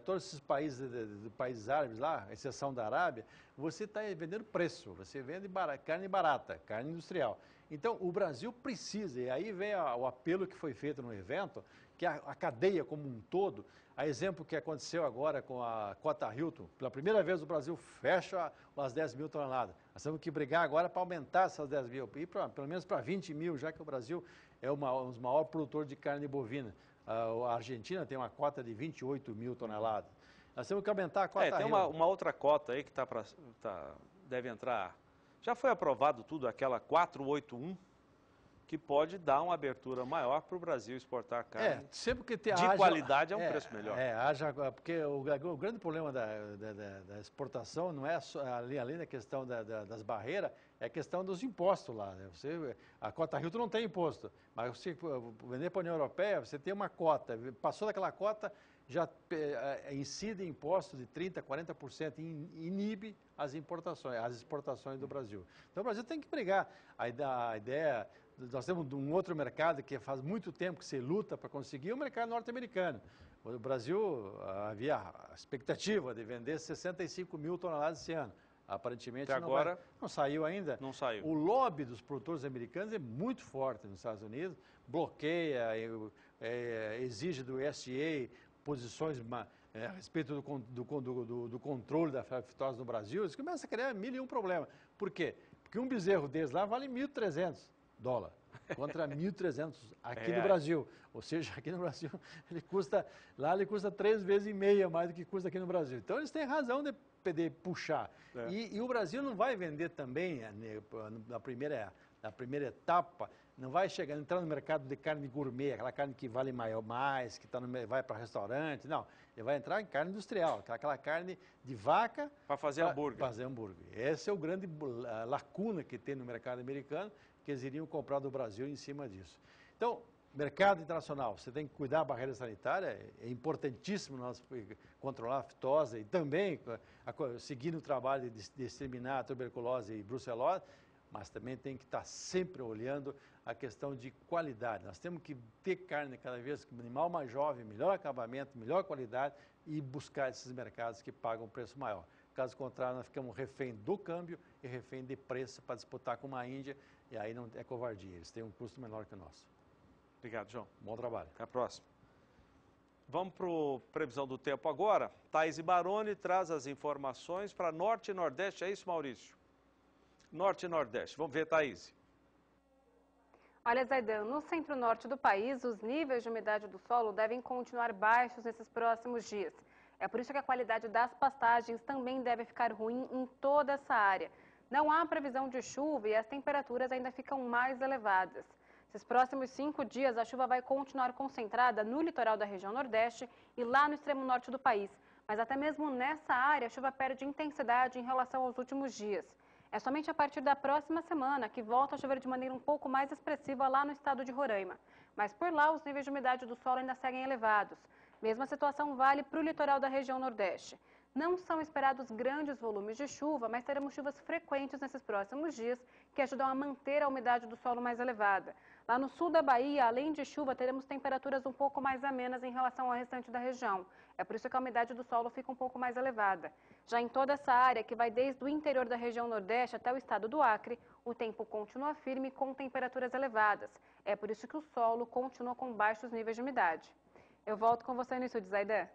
todos esses países árabes lá, à exceção da Arábia, você está vendendo preço, você vende carne barata, carne industrial. Então, o Brasil precisa, e aí vem o apelo que foi feito no evento, que a cadeia como um todo, a exemplo que aconteceu agora com a cota Hilton, pela primeira vez o Brasil fecha as 10.000 toneladas. Nós temos que brigar agora para aumentar essas 10.000, e pelo menos para 20.000, já que o Brasil é um dos maiores produtores de carne bovina. A Argentina tem uma cota de 28.000 toneladas. Nós temos que aumentar a cota tem uma outra cota aí que deve entrar. Já foi aprovado tudo, aquela 481, que pode dar uma abertura maior para o Brasil exportar carne. Sempre que de qualidade é um preço melhor. Porque o grande problema da exportação não é só, além da questão das barreiras, é a questão dos impostos lá. Né? A cota Hilton não tem imposto, mas você vender para a União Europeia, você tem uma cota, passou daquela cota, já incide impostos de 30%, 40%, inibe as exportações do Brasil. Então o Brasil tem que brigar. A ideia... Nós temos um outro mercado que faz muito tempo que se luta para conseguir, o mercado norte-americano. O Brasil havia a expectativa de vender 65.000 toneladas esse ano. Aparentemente não saiu ainda. Não saiu. O lobby dos produtores americanos é muito forte nos Estados Unidos, bloqueia, exige do USDA posições a respeito do controle da aftosa no Brasil. Eles começam a criar 1.001 problemas. Por quê? Porque um bezerro deles lá vale $1.300. Contra 1.300 aqui no Brasil. Ou seja, aqui no Brasil ele custa 3,5 vezes mais do que custa aqui no Brasil. Então eles têm razão de puxar. E o Brasil não vai vender também na primeira etapa, não vai entrar no mercado de carne gourmet, aquela carne que vale mais, que vai para restaurante, não. Ele vai entrar em carne industrial, aquela carne de vaca para fazer hambúrguer. Essa é o grande lacuna que tem no mercado americano, que eles iriam comprar do Brasil em cima disso. Então, mercado internacional, você tem que cuidar da barreira sanitária, é importantíssimo nós controlar a fitose e também seguir no trabalho de exterminar a tuberculose e brucelose, mas também tem que estar sempre olhando a questão de qualidade. Nós temos que ter carne cada vez com animal mais jovem, melhor acabamento, melhor qualidade e buscar esses mercados que pagam um preço maior. Caso contrário, nós ficamos refém do câmbio e refém de preço para disputar com uma Índia, e aí não é covardia, eles têm um custo menor que o nosso. Obrigado, João. Bom trabalho. Até a próxima. Vamos para a previsão do tempo agora. Thaís Baroni traz as informações para Norte e Nordeste, é isso, Maurício? Norte e Nordeste. Vamos ver, Thaís. Olha, Zaidan, no centro-norte do país, os níveis de umidade do solo devem continuar baixos nesses próximos dias. É por isso que a qualidade das pastagens também deve ficar ruim em toda essa área. Não há previsão de chuva e as temperaturas ainda ficam mais elevadas. Esses próximos 5 dias, a chuva vai continuar concentrada no litoral da região Nordeste e lá no extremo norte do país. Mas até mesmo nessa área, a chuva perde intensidade em relação aos últimos dias. É somente a partir da próxima semana que volta a chover de maneira um pouco mais expressiva lá no estado de Roraima. Mas por lá, os níveis de umidade do solo ainda seguem elevados. Mesma situação vale para o litoral da região Nordeste. Não são esperados grandes volumes de chuva, mas teremos chuvas frequentes nesses próximos dias, que ajudam a manter a umidade do solo mais elevada. Lá no sul da Bahia, além de chuva, teremos temperaturas um pouco mais amenas em relação ao restante da região. É por isso que a umidade do solo fica um pouco mais elevada. Já em toda essa área, que vai desde o interior da região Nordeste até o estado do Acre, o tempo continua firme com temperaturas elevadas. É por isso que o solo continua com baixos níveis de umidade. Eu volto com você no estúdio, Zaidan.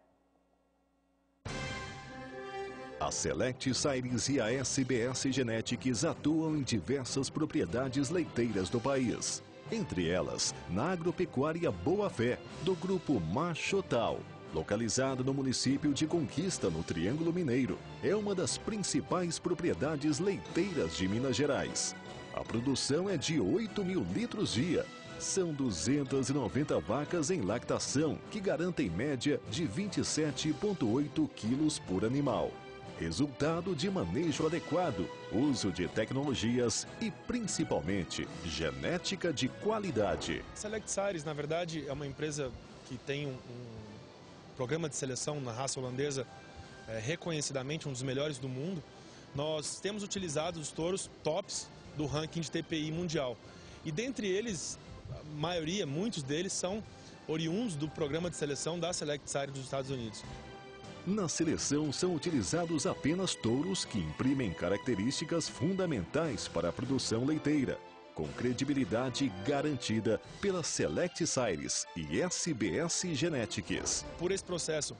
A Select Sires e a SBS Genetics atuam em diversas propriedades leiteiras do país. Entre elas, na agropecuária Boa Fé, do grupo Machotal. Localizado no município de Conquista, no Triângulo Mineiro, é uma das principais propriedades leiteiras de Minas Gerais. A produção é de 8.000 litros dia. São 290 vacas em lactação, que garantem média de 27,8 quilos por animal. Resultado de manejo adequado, uso de tecnologias e, principalmente, genética de qualidade. Select Sires, na verdade, é uma empresa que tem um programa de seleção na raça holandesa, reconhecidamente um dos melhores do mundo. Nós temos utilizado os touros tops do ranking de TPI mundial. E dentre eles, a maioria, muitos deles, são oriundos do programa de seleção da Select Sires dos Estados Unidos. Na seleção são utilizados apenas touros que imprimem características fundamentais para a produção leiteira, com credibilidade garantida pela Select Sires e SBS Genetics. Por esse processo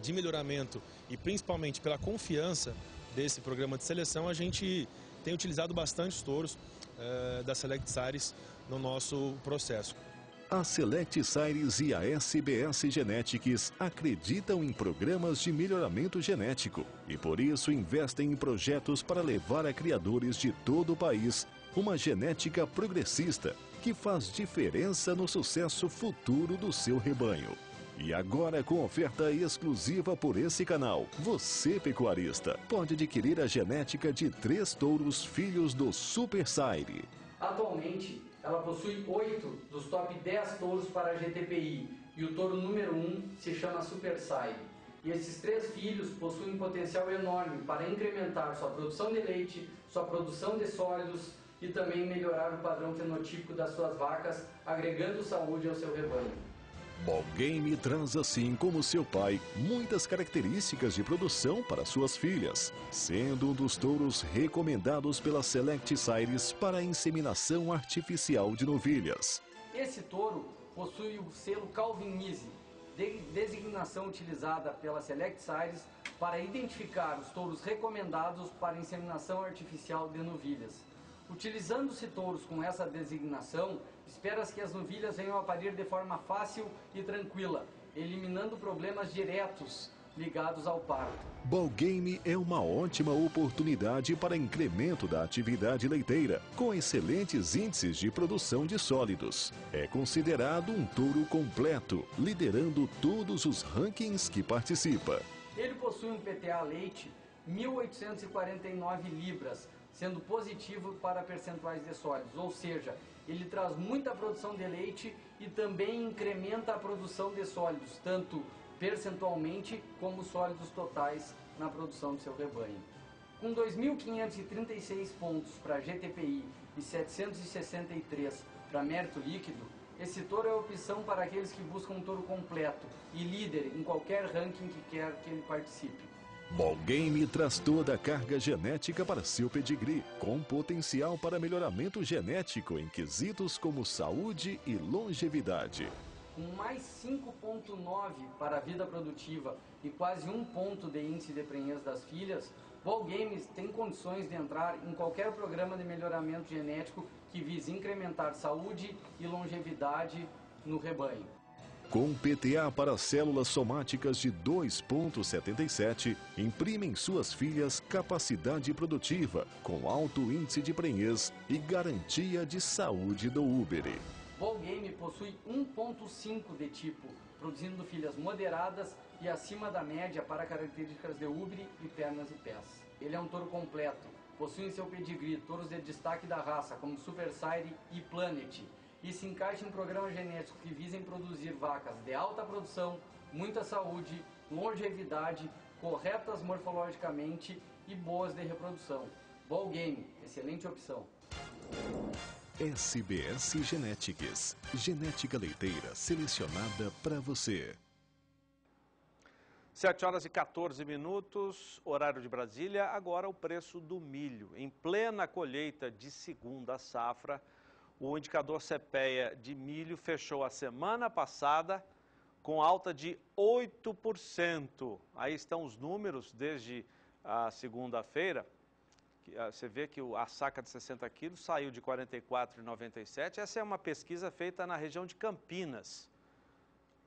de melhoramento e principalmente pela confiança desse programa de seleção, a gente tem utilizado bastante os touros da Select Sires no nosso processo. A Select Sires e a SBS Genetics acreditam em programas de melhoramento genético e, por isso, investem em projetos para levar a criadores de todo o país uma genética progressista que faz diferença no sucesso futuro do seu rebanho. E agora, com oferta exclusiva por esse canal, você, pecuarista, pode adquirir a genética de 3 touros filhos do Super Sire. Atualmente, ela possui 8 dos top 10 touros para a GTPI e o touro número 1 se chama Super Sire. E esses 3 filhos possuem um potencial enorme para incrementar sua produção de leite, sua produção de sólidos e também melhorar o padrão fenotípico das suas vacas, agregando saúde ao seu rebanho. Ballgame traz, assim como seu pai, muitas características de produção para suas filhas, sendo um dos touros recomendados pela Select Sires para a inseminação artificial de novilhas. Esse touro possui o selo Calvin Easy, designação utilizada pela Select Sires para identificar os touros recomendados para inseminação artificial de novilhas. Utilizando-se touros com essa designação, espera-se que as novilhas venham a parir de forma fácil e tranquila, eliminando problemas diretos ligados ao parto. Ballgame é uma ótima oportunidade para incremento da atividade leiteira, com excelentes índices de produção de sólidos. É considerado um touro completo, liderando todos os rankings que participa. Ele possui um PTA leite 1.849 libras, sendo positivo para percentuais de sólidos, ou seja, ele traz muita produção de leite e também incrementa a produção de sólidos, tanto percentualmente como sólidos totais na produção do seu rebanho. Com 2.536 pontos para GTPI e 763 para mérito líquido, esse touro é a opção para aqueles que buscam um touro completo e líder em qualquer ranking que quer que ele participe. Ballgame traz toda a carga genética para seu pedigree, com potencial para melhoramento genético em quesitos como saúde e longevidade. Com mais 5,9 para a vida produtiva e quase 1 ponto de índice de prenhez das filhas, Ball Games tem condições de entrar em qualquer programa de melhoramento genético que vise incrementar saúde e longevidade no rebanho. Com PTA para células somáticas de 2,77, imprime em suas filhas capacidade produtiva, com alto índice de prenhez e garantia de saúde do úbere. Ball Game possui 1,5 de tipo, produzindo filhas moderadas e acima da média para características de úbere e pernas e pés. Ele é um touro completo, possui em seu pedigree touros de destaque da raça, como Super Sire e Planet, e se encaixa em programas genéticos que visem produzir vacas de alta produção, muita saúde, longevidade, corretas morfologicamente e boas de reprodução. Ball Game, excelente opção. SBS Genetics, genética leiteira selecionada para você. 7 horas e 14 minutos, horário de Brasília. Agora o preço do milho. Em plena colheita de segunda safra, o indicador CPEA de milho fechou a semana passada com alta de 8%. Aí estão os números desde a segunda-feira. Você vê que a saca de 60 quilos saiu de R$ 44,97. Essa é uma pesquisa feita na região de Campinas.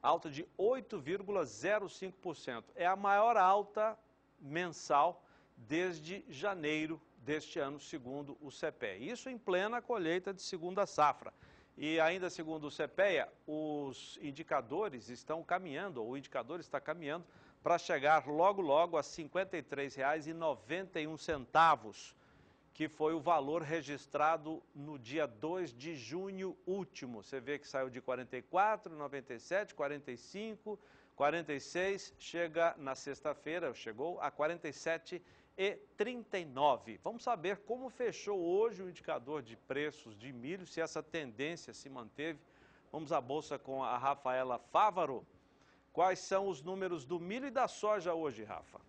Alta de 8,05%. É a maior alta mensal desde janeiro deste ano, segundo o CPEA. Isso em plena colheita de segunda safra. E ainda segundo o CPEA, os indicadores estão caminhando, ou o indicador está caminhando, para chegar logo logo a R$ 53,91, que foi o valor registrado no dia 2 de junho último. Você vê que saiu de R$ 44,97, 45, 46, chega na sexta-feira, chegou a R$ 47,39. Vamos saber como fechou hoje o indicador de preços de milho, se essa tendência se manteve. Vamos à bolsa com a Rafaela Fávaro. Quais são os números do milho e da soja hoje, Rafa?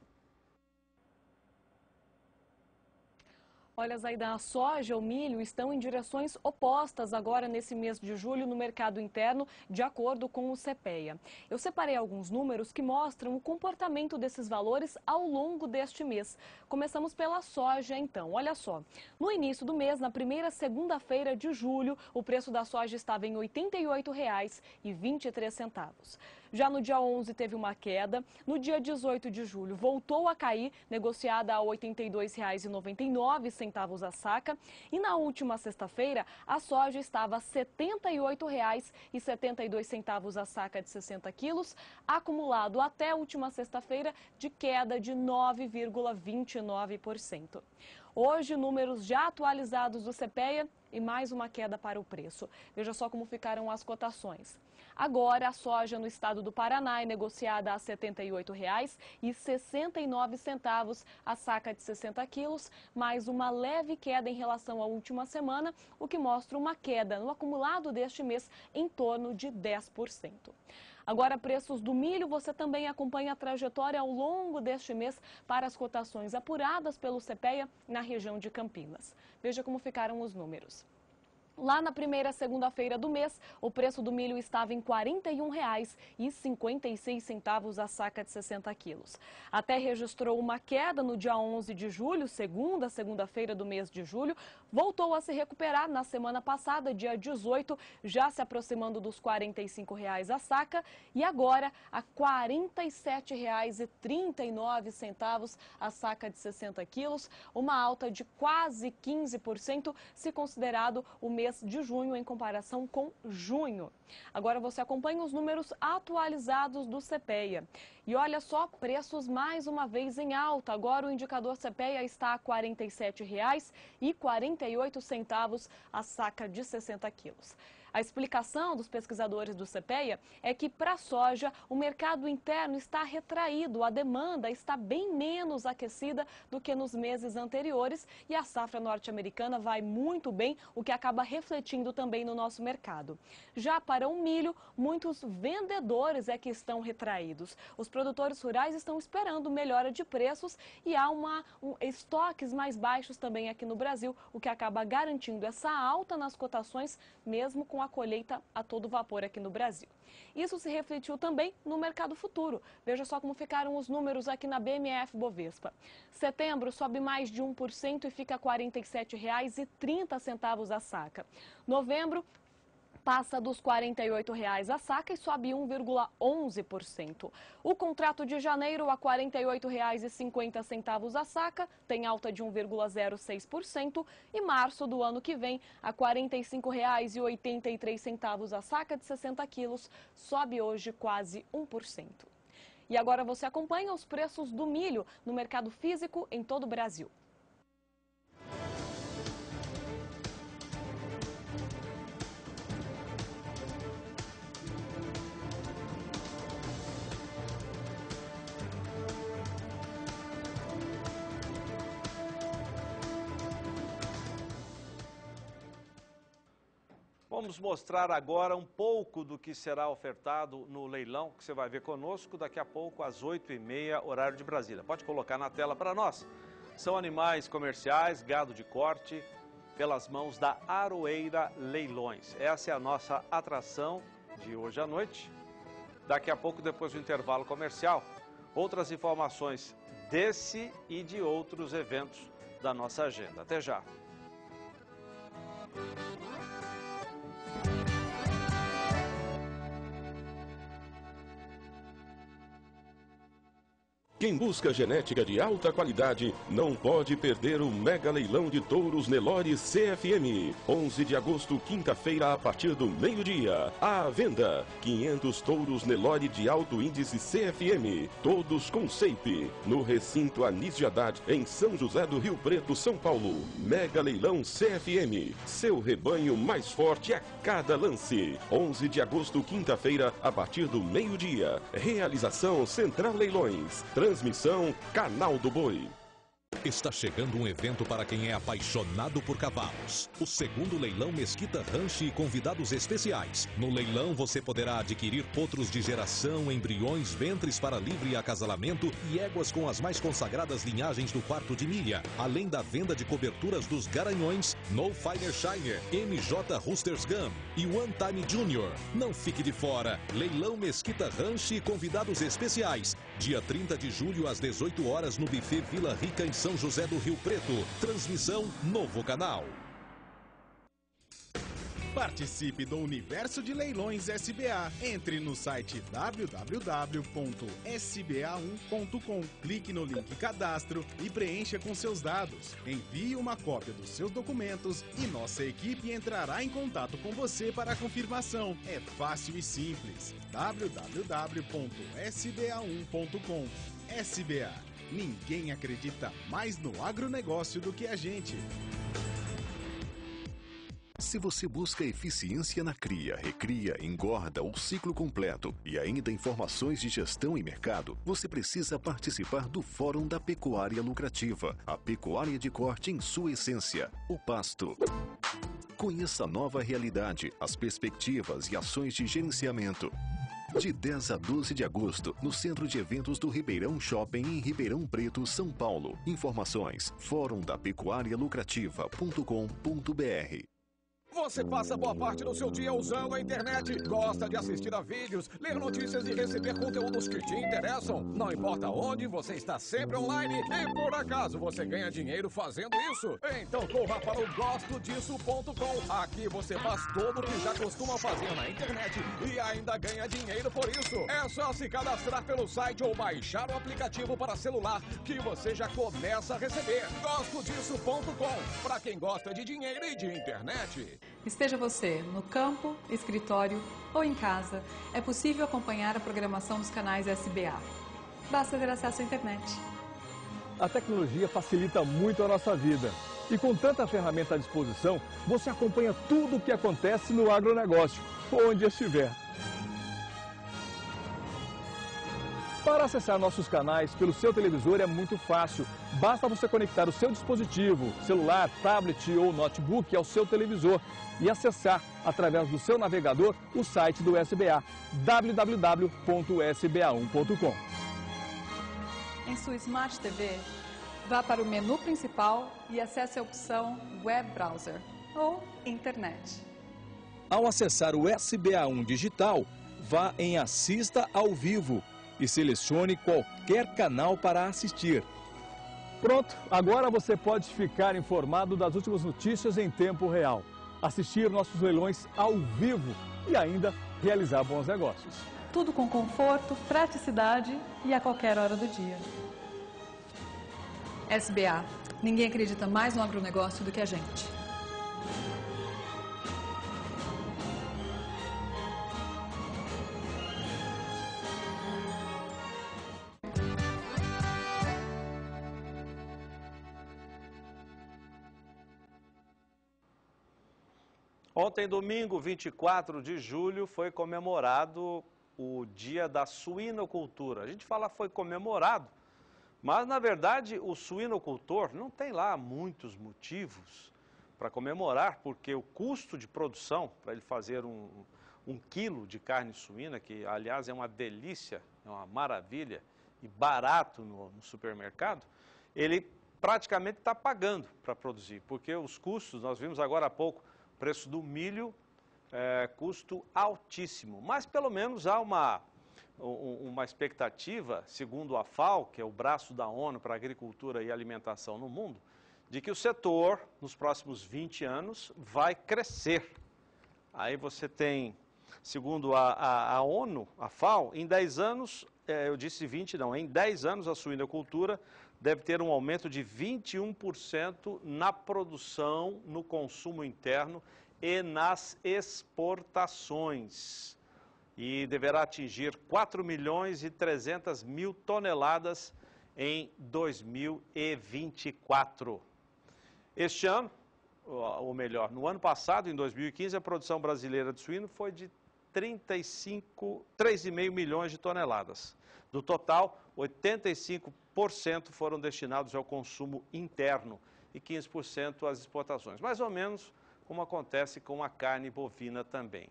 Olha, Zaidan, a soja e o milho estão em direções opostas agora nesse mês de julho no mercado interno, de acordo com o CPEA. Eu separei alguns números que mostram o comportamento desses valores ao longo deste mês. Começamos pela soja, então. Olha só, no início do mês, na primeira segunda-feira de julho, o preço da soja estava em R$ 88,23. Já no dia 11 teve uma queda, no dia 18 de julho voltou a cair, negociada a R$ 82,99 a saca, e na última sexta-feira a soja estava a R$ 78,72 a saca de 60 quilos, acumulado até a última sexta-feira de queda de 9,29%. Hoje, números já atualizados do CPEA e mais uma queda para o preço. Veja só como ficaram as cotações. Agora, a soja no estado do Paraná é negociada a R$ 78,69 a saca de 60 quilos, mais uma leve queda em relação à última semana, o que mostra uma queda no acumulado deste mês em torno de 10%. Agora, preços do milho, você também acompanha a trajetória ao longo deste mês para as cotações apuradas pelo CPEA na região de Campinas. Veja como ficaram os números. Lá na primeira segunda-feira do mês, o preço do milho estava em R$ 41,56 a saca de 60 quilos. Até registrou uma queda no dia 11 de julho, segunda-feira do mês de julho, voltou a se recuperar na semana passada, dia 18, já se aproximando dos R$ 45,00 a saca, e agora a R$ 47,39 a saca de 60 quilos, uma alta de quase 15% se considerado o mês de junho em comparação com junho. Agora você acompanha os números atualizados do CPEA. E olha só, preços mais uma vez em alta. Agora o indicador CPEA está a R$ 47,48 a saca de 60 quilos. A explicação dos pesquisadores do CPEA é que para a soja o mercado interno está retraído, a demanda está bem menos aquecida do que nos meses anteriores e a safra norte-americana vai muito bem, o que acaba refletindo também no nosso mercado. Já para o milho, muitos vendedores é que estão retraídos. Os produtores rurais estão esperando melhora de preços e há estoques mais baixos também aqui no Brasil, o que acaba garantindo essa alta nas cotações, mesmo com a colheita a todo vapor aqui no Brasil. Isso se refletiu também no mercado futuro. Veja só como ficaram os números aqui na BMF Bovespa. Setembro sobe mais de 1% e fica R$ 47,30 a saca. Novembro passa dos R$ 48,00 a saca e sobe 1,11%. O contrato de janeiro a R$ 48,50 a saca tem alta de 1,06% e março do ano que vem a R$ 45,83 a saca de 60 quilos, sobe hoje quase 1%. E agora você acompanha os preços do milho no mercado físico em todo o Brasil. Vamos mostrar agora um pouco do que será ofertado no leilão, que você vai ver conosco daqui a pouco, às 8h30, horário de Brasília. Pode colocar na tela para nós. São animais comerciais, gado de corte, pelas mãos da Aroeira Leilões. Essa é a nossa atração de hoje à noite. Daqui a pouco, depois do intervalo comercial, outras informações desse e de outros eventos da nossa agenda. Até já! Quem busca genética de alta qualidade não pode perder o mega leilão de touros Nelore CFM. 11 de agosto, quinta-feira, a partir do meio-dia. À venda, 500 touros Nelore de alto índice CFM, todos com seipe, no recinto Anísio Haddad, em São José do Rio Preto, São Paulo. Mega leilão CFM, seu rebanho mais forte a cada lance. 11 de agosto, quinta-feira, a partir do meio-dia. Realização Central Leilões. Transmissão Canal do Boi. Está chegando um evento para quem é apaixonado por cavalos. O segundo leilão Mesquita Ranch e convidados especiais. No leilão você poderá adquirir potros de geração, embriões, ventres para livre acasalamento e éguas com as mais consagradas linhagens do quarto de milha. Além da venda de coberturas dos Garanhões, No Finer Shiner, MJ Roosters Gum e One Time Junior. Não fique de fora. Leilão Mesquita Ranch e convidados especiais. Dia 30 de julho às 18 horas no Buffet Vila Rica em São José do Rio Preto. Transmissão Novo Canal. Participe do Universo de Leilões SBA. Entre no site www.sba1.com. Clique no link Cadastro e preencha com seus dados. Envie uma cópia dos seus documentos e nossa equipe entrará em contato com você para a confirmação. É fácil e simples. www.sba1.com. SBA. Ninguém acredita mais no agronegócio do que a gente. Se você busca eficiência na cria, recria, engorda ou ciclo completo e ainda informações de gestão e mercado, você precisa participar do Fórum da Pecuária Lucrativa, a pecuária de corte em sua essência, o pasto. Conheça a nova realidade, as perspectivas e ações de gerenciamento. De 10 a 12 de agosto, no Centro de Eventos do Ribeirão Shopping, em Ribeirão Preto, São Paulo. Informações: forumdapecuarialucrativa.com.br. Você passa boa parte do seu dia usando a internet, gosta de assistir a vídeos, ler notícias e receber conteúdos que te interessam. Não importa onde, você está sempre online e por acaso você ganha dinheiro fazendo isso? Então corra para o gostodisso.com. Aqui você faz tudo o que já costuma fazer na internet e ainda ganha dinheiro por isso. É só se cadastrar pelo site ou baixar o aplicativo para celular que você já começa a receber. Gostodisso.com. Para quem gosta de dinheiro e de internet. Esteja você no campo, escritório ou em casa, é possível acompanhar a programação dos canais SBA. Basta ter acesso à internet. A tecnologia facilita muito a nossa vida. E com tanta ferramenta à disposição, você acompanha tudo o que acontece no agronegócio, onde estiver. Para acessar nossos canais pelo seu televisor é muito fácil. Basta você conectar o seu dispositivo, celular, tablet ou notebook ao seu televisor e acessar, através do seu navegador, o site do SBA, www.sba1.com. em sua Smart TV, vá para o menu principal e acesse a opção Web Browser ou Internet. Ao acessar o SBA1 Digital, vá em Assista ao Vivo e selecione qualquer canal para assistir. Pronto, agora você pode ficar informado das últimas notícias em tempo real, assistir nossos leilões ao vivo e ainda realizar bons negócios. Tudo com conforto, praticidade e a qualquer hora do dia. SBA. Ninguém acredita mais no agronegócio do que a gente. Ontem, domingo, 24 de julho, foi comemorado o Dia da Suinocultura. A gente fala foi comemorado, mas, na verdade, o suinocultor não tem lá muitos motivos para comemorar, porque o custo de produção, para ele fazer um quilo de carne suína, que, aliás, é uma delícia, é uma maravilha e barato no supermercado, ele praticamente está pagando para produzir, porque os custos, nós vimos agora há pouco, o preço do milho, custo altíssimo, mas pelo menos há uma expectativa, segundo a FAO, que é o braço da ONU para a Agricultura e Alimentação no mundo, de que o setor, nos próximos 20 anos, vai crescer. Aí você tem, segundo a ONU, a FAO, em 10 anos, eu disse 20 não, em 10 anos a suinocultura deve ter um aumento de 21% na produção, no consumo interno e nas exportações. E deverá atingir 4.300.000 toneladas em 2024. Este ano, ou melhor, no ano passado, em 2015, a produção brasileira de suíno foi de 3,5 milhões de toneladas. Do total, 85% foram destinados ao consumo interno e 15% às exportações. Mais ou menos como acontece com a carne bovina também.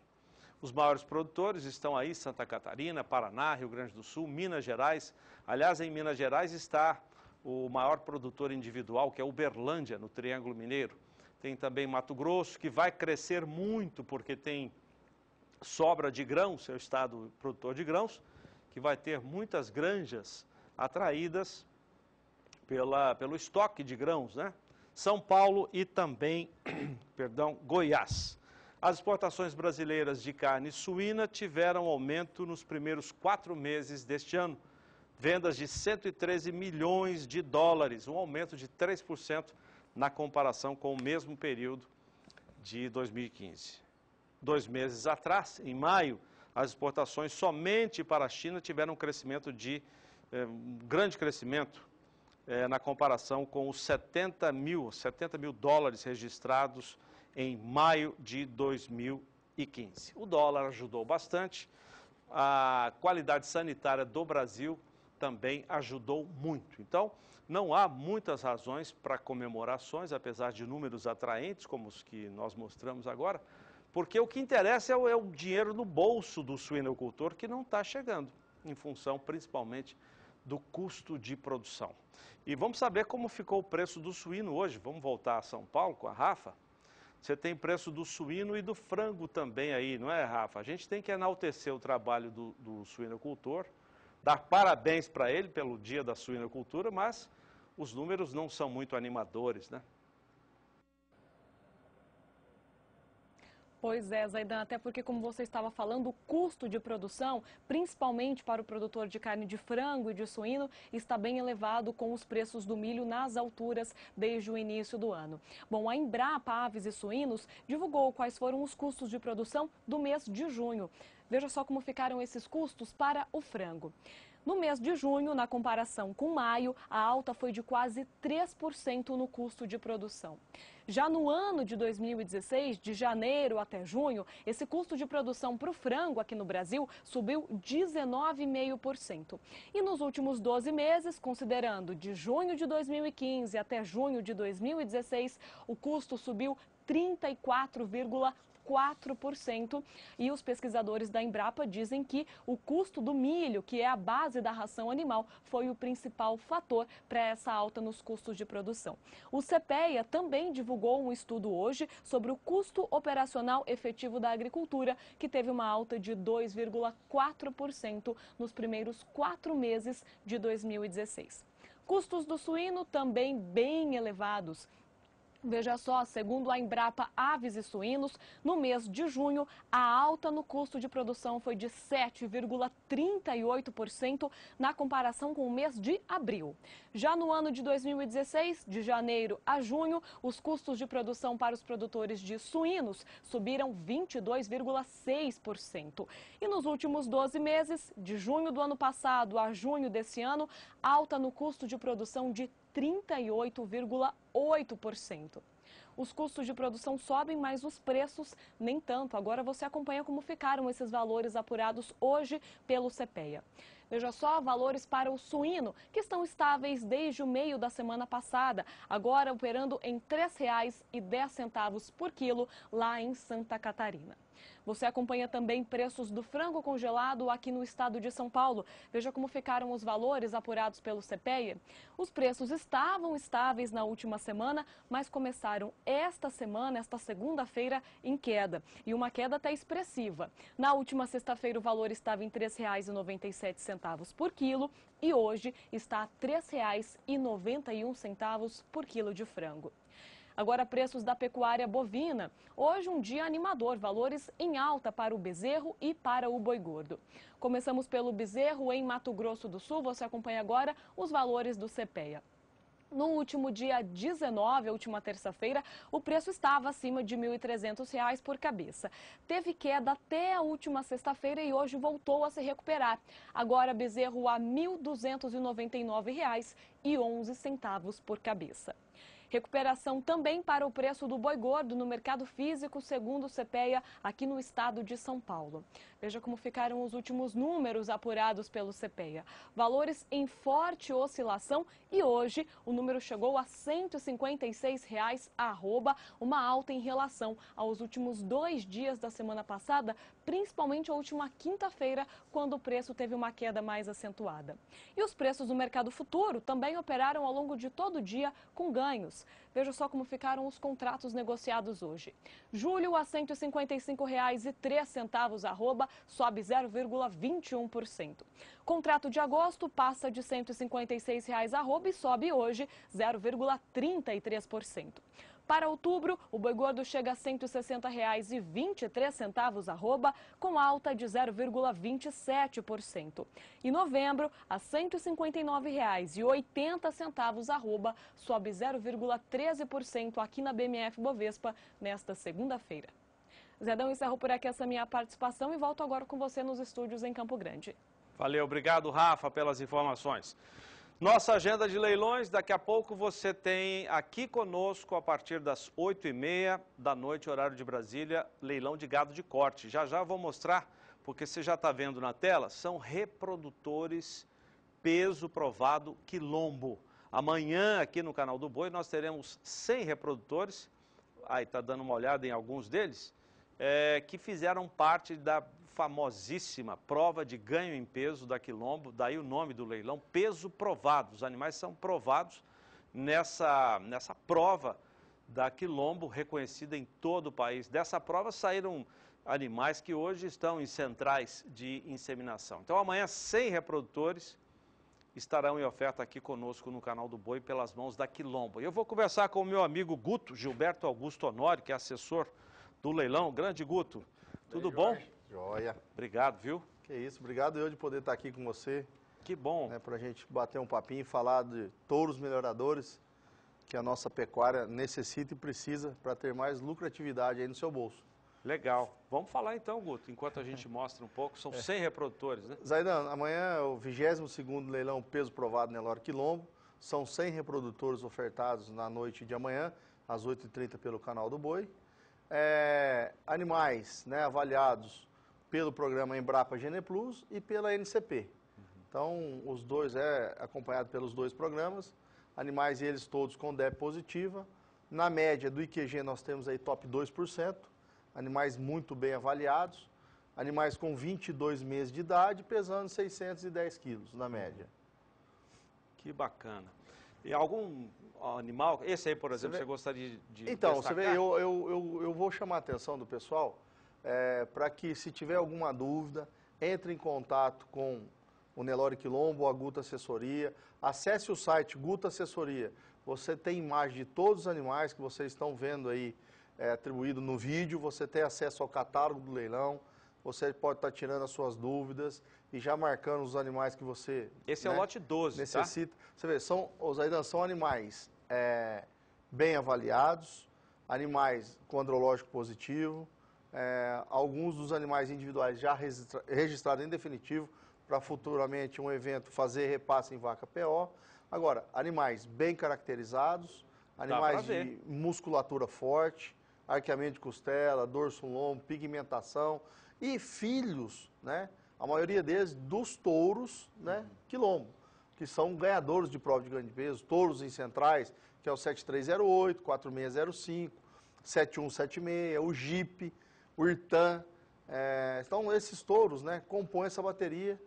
Os maiores produtores estão aí, Santa Catarina, Paraná, Rio Grande do Sul, Minas Gerais. Aliás, em Minas Gerais está o maior produtor individual, que é Uberlândia, no Triângulo Mineiro. Tem também Mato Grosso, que vai crescer muito porque tem sobra de grãos, é o estado produtor de grãos, que vai ter muitas granjas atraídas pelo estoque de grãos, né? São Paulo e também, Goiás. As exportações brasileiras de carne suína tiveram aumento nos primeiros 4 meses deste ano. Vendas de 113 milhões de dólares, um aumento de 3% na comparação com o mesmo período de 2015. 2 meses atrás, em maio, as exportações somente para a China tiveram um crescimento um grande crescimento na comparação com os 70 mil dólares registrados em maio de 2015. O dólar ajudou bastante, a qualidade sanitária do Brasil também ajudou muito. Então, não há muitas razões para comemorações, apesar de números atraentes, como os que nós mostramos agora, porque o que interessa é o dinheiro no bolso do suinocultor, que não está chegando, em função principalmente do custo de produção. E vamos saber como ficou o preço do suíno hoje. Vamos voltar a São Paulo com a Rafa. Você tem preço do suíno e do frango também aí, não é, Rafa? A gente tem que enaltecer o trabalho do suinocultor, dar parabéns para ele pelo Dia da Suinocultura, mas os números não são muito animadores, né? Pois é, Zaidan, até porque, como você estava falando, o custo de produção, principalmente para o produtor de carne de frango e de suíno, está bem elevado com os preços do milho nas alturas desde o início do ano. Bom, a Embrapa Aves e Suínos divulgou quais foram os custos de produção do mês de junho. Veja só como ficaram esses custos para o frango. No mês de junho, na comparação com maio, a alta foi de quase 3% no custo de produção. Já no ano de 2016, de janeiro até junho, esse custo de produção para o frango aqui no Brasil subiu 19,5%. E nos últimos 12 meses, considerando de junho de 2015 até junho de 2016, o custo subiu 34,4%. 4%. E os pesquisadores da Embrapa dizem que o custo do milho, que é a base da ração animal, foi o principal fator para essa alta nos custos de produção. O CPEA também divulgou um estudo hoje sobre o custo operacional efetivo da agricultura, que teve uma alta de 2,4% nos primeiros 4 meses de 2016. Custos do suíno também bem elevados. Veja só, segundo a Embrapa Aves e Suínos, no mês de junho, a alta no custo de produção foi de 7,38% na comparação com o mês de abril. Já no ano de 2016, de janeiro a junho, os custos de produção para os produtores de suínos subiram 22,6%. E nos últimos 12 meses, de junho do ano passado a junho desse ano, alta no custo de produção de 38,8%. Os custos de produção sobem, mas os preços nem tanto. Agora você acompanha como ficaram esses valores apurados hoje pelo CPEA. Veja só, valores para o suíno, que estão estáveis desde o meio da semana passada, agora operando em R$ 3,10 por quilo lá em Santa Catarina. Você acompanha também preços do frango congelado aqui no estado de São Paulo. Veja como ficaram os valores apurados pelo CPEA. Os preços estavam estáveis na última semana, mas começaram esta semana, esta segunda-feira, em queda. E uma queda até expressiva. Na última sexta-feira o valor estava em R$ 3,97 por quilo e hoje está a R$ 3,91 por quilo de frango. Agora, preços da pecuária bovina. Hoje, um dia animador, valores em alta para o bezerro e para o boi gordo. Começamos pelo bezerro em Mato Grosso do Sul. Você acompanha agora os valores do CPEA. No último dia 19, a última terça-feira, o preço estava acima de R$ 1.300 por cabeça. Teve queda até a última sexta-feira e hoje voltou a se recuperar. Agora, bezerro a R$ 1.299,11 por cabeça. Recuperação também para o preço do boi gordo no mercado físico, segundo o CPEA, aqui no estado de São Paulo. Veja como ficaram os últimos números apurados pelo CPEA. Valores em forte oscilação e hoje o número chegou a R$ 156,00 arroba, uma alta em relação aos últimos 2 dias da semana passada, principalmente a última quinta-feira, quando o preço teve uma queda mais acentuada. E os preços do mercado futuro também operaram ao longo de todo o dia com ganhos. Veja só como ficaram os contratos negociados hoje. Julho a R$ 155,03 arroba, sobe 0,21%. Contrato de agosto passa de R$ 156,00 arroba e sobe hoje 0,33%. Para outubro, o boi gordo chega a R$ 160,23 arroba, com alta de 0,27%. E novembro, a R$ 159,80 arroba, sobe 0,13% aqui na BMF Bovespa nesta segunda-feira. Zedão, encerro por aqui essa minha participação e volto agora com você nos estúdios em Campo Grande. Valeu, obrigado, Rafa, pelas informações. Nossa agenda de leilões, daqui a pouco você tem aqui conosco, a partir das 8h30 da noite, horário de Brasília, leilão de gado de corte. Já já vou mostrar, porque você já está vendo na tela, são reprodutores peso provado quilombo. Amanhã, aqui no Canal do Boi, nós teremos 100 reprodutores, aí está dando uma olhada em alguns deles, que fizeram parte da famosíssima prova de ganho em peso da quilombo, daí o nome do leilão, peso provado. Os animais são provados nessa prova da quilombo, reconhecida em todo o país. Dessa prova saíram animais que hoje estão em centrais de inseminação. Então amanhã 100 reprodutores estarão em oferta aqui conosco no Canal do Boi pelas mãos da quilombo. Eu vou conversar com o meu amigo Guto, Gilberto Augusto Honório, que é assessor do leilão. Grande Guto, tudo bom? Joia. Obrigado, viu? Que isso, obrigado eu de poder estar aqui com você. Que bom. Para a gente bater um papinho e falar de touros melhoradores que a nossa pecuária necessita e precisa para ter mais lucratividade aí no seu bolso. Legal. Vamos falar então, Guto, enquanto a gente mostra um pouco. São 100 reprodutores, né? Zaidan, amanhã é o 22º leilão peso provado Nelore Quilombo. São 100 reprodutores ofertados na noite de amanhã, às 8h30 pelo Canal do Boi. Animais, né, avaliados pelo programa Embrapa Gene Plus e pela NCP. Então, os dois acompanhado pelos dois programas. Animais eles todos com DEP positiva. Na média do IQG nós temos aí top 2%. animais muito bem avaliados, animais com 22 meses de idade, pesando 610 quilos na média. Que bacana. E algum animal, esse aí, por exemplo, você gostaria de Então, destacar? você vê, eu vou chamar a atenção do pessoal para que, se tiver alguma dúvida, entre em contato com o Nelore Quilombo ou a Guta Assessoria. Acesse o site Guta Assessoria. Você tem imagem de todos os animais que vocês estão vendo aí atribuído no vídeo. Você tem acesso ao catálogo do leilão. Você pode estar tirando as suas dúvidas e já marcando os animais que você... Esse é o lote 12, necessita. Tá? Você vê, são animais bem avaliados, animais com andrológico positivo, alguns dos animais individuais já registrados em definitivo para futuramente um evento fazer repasse em vaca PO. Agora, animais bem caracterizados, animais de musculatura forte, arqueamento de costela, dorso lombo, pigmentação e filhos, né? A maioria deles dos touros, né? Quilombo, que são ganhadores de prova de grande peso, touros em centrais, que é o 7308, 4605, 7176, o Jeep, o Irtan. Então, esses touros, né, compõem essa bateria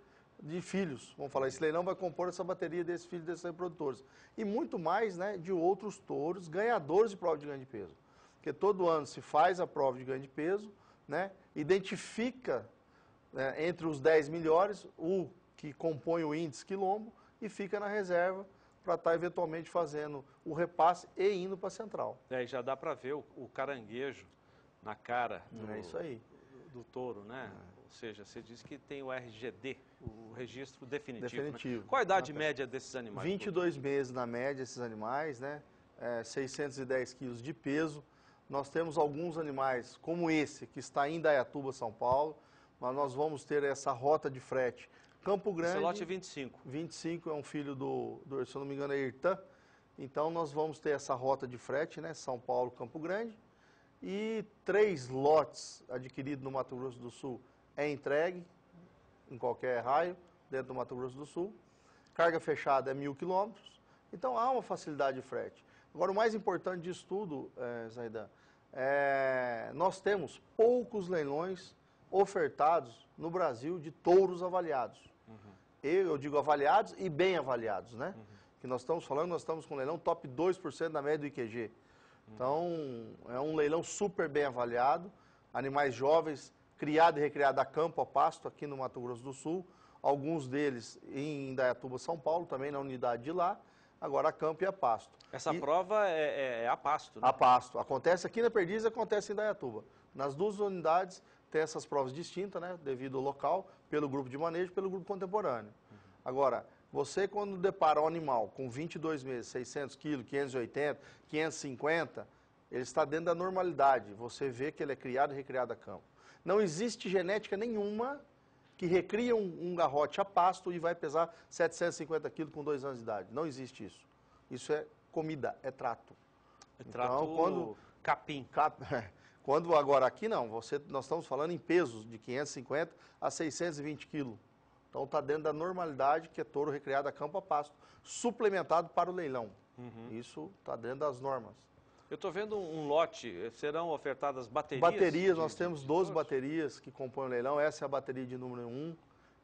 de filhos. Vamos falar, esse leilão vai compor essa bateria desses filhos desses reprodutores. E muito mais, né, de outros touros ganhadores de prova de grande peso. Porque todo ano se faz a prova de grande peso, né, identifica entre os 10 melhores o que compõe o índice quilombo e fica na reserva para estar eventualmente fazendo o repasse e indo para a central. E já dá para ver o caranguejo na cara isso aí. Do touro, né? Ou seja, você disse que tem o RGD, o registro definitivo. Né? Qual a idade média desses animais? 22 meses na média esses animais, né? 610 quilos de peso. Nós temos alguns animais, como esse, que está em Indaiatuba, São Paulo, mas nós vamos ter essa rota de frete. Campo Grande... Esse lote 25. 25 é um filho do, se eu não me engano, é Irtan. Então, nós vamos ter essa rota de frete, né? São Paulo, Campo Grande. E 3 lotes adquiridos no Mato Grosso do Sul é entregue em qualquer raio, dentro do Mato Grosso do Sul. Carga fechada é 1.000 quilômetros. Então, há uma facilidade de frete. Agora, o mais importante disso tudo, Zaidan, nós temos poucos leilões ofertados no Brasil de touros avaliados. Eu digo avaliados e bem avaliados, né? Que nós estamos falando, nós estamos com um leilão top 2% da média do IQG. Então, é um leilão super bem avaliado, animais jovens, criados e recriados a campo, a pasto, aqui no Mato Grosso do Sul, alguns deles em Indaiatuba, São Paulo, também na unidade de lá, agora a campo e a pasto. Essa prova é a pasto, né? A pasto. Acontece aqui na Perdiz, acontece em Indaiatuba. Nas duas unidades tem essas provas distintas, né, devido ao local, pelo grupo de manejo, pelo grupo contemporâneo. Agora, você quando depara um animal com 22 meses, 600 quilos, 580, 550, ele está dentro da normalidade. Você vê que ele é criado e recriado a campo. Não existe genética nenhuma que recria um garrote a pasto e vai pesar 750 quilos com 2 anos de idade. Não existe isso. Isso é comida, é trato. Trato quando capim. Quando agora aqui não, nós estamos falando em pesos de 550 a 620 quilos. Então está dentro da normalidade, que é touro recriado a campo a pasto, suplementado para o leilão. Isso está dentro das normas. Eu estou vendo um lote, serão ofertadas baterias? Baterias, nós temos 12 baterias que compõem o leilão, essa é a bateria de número 1,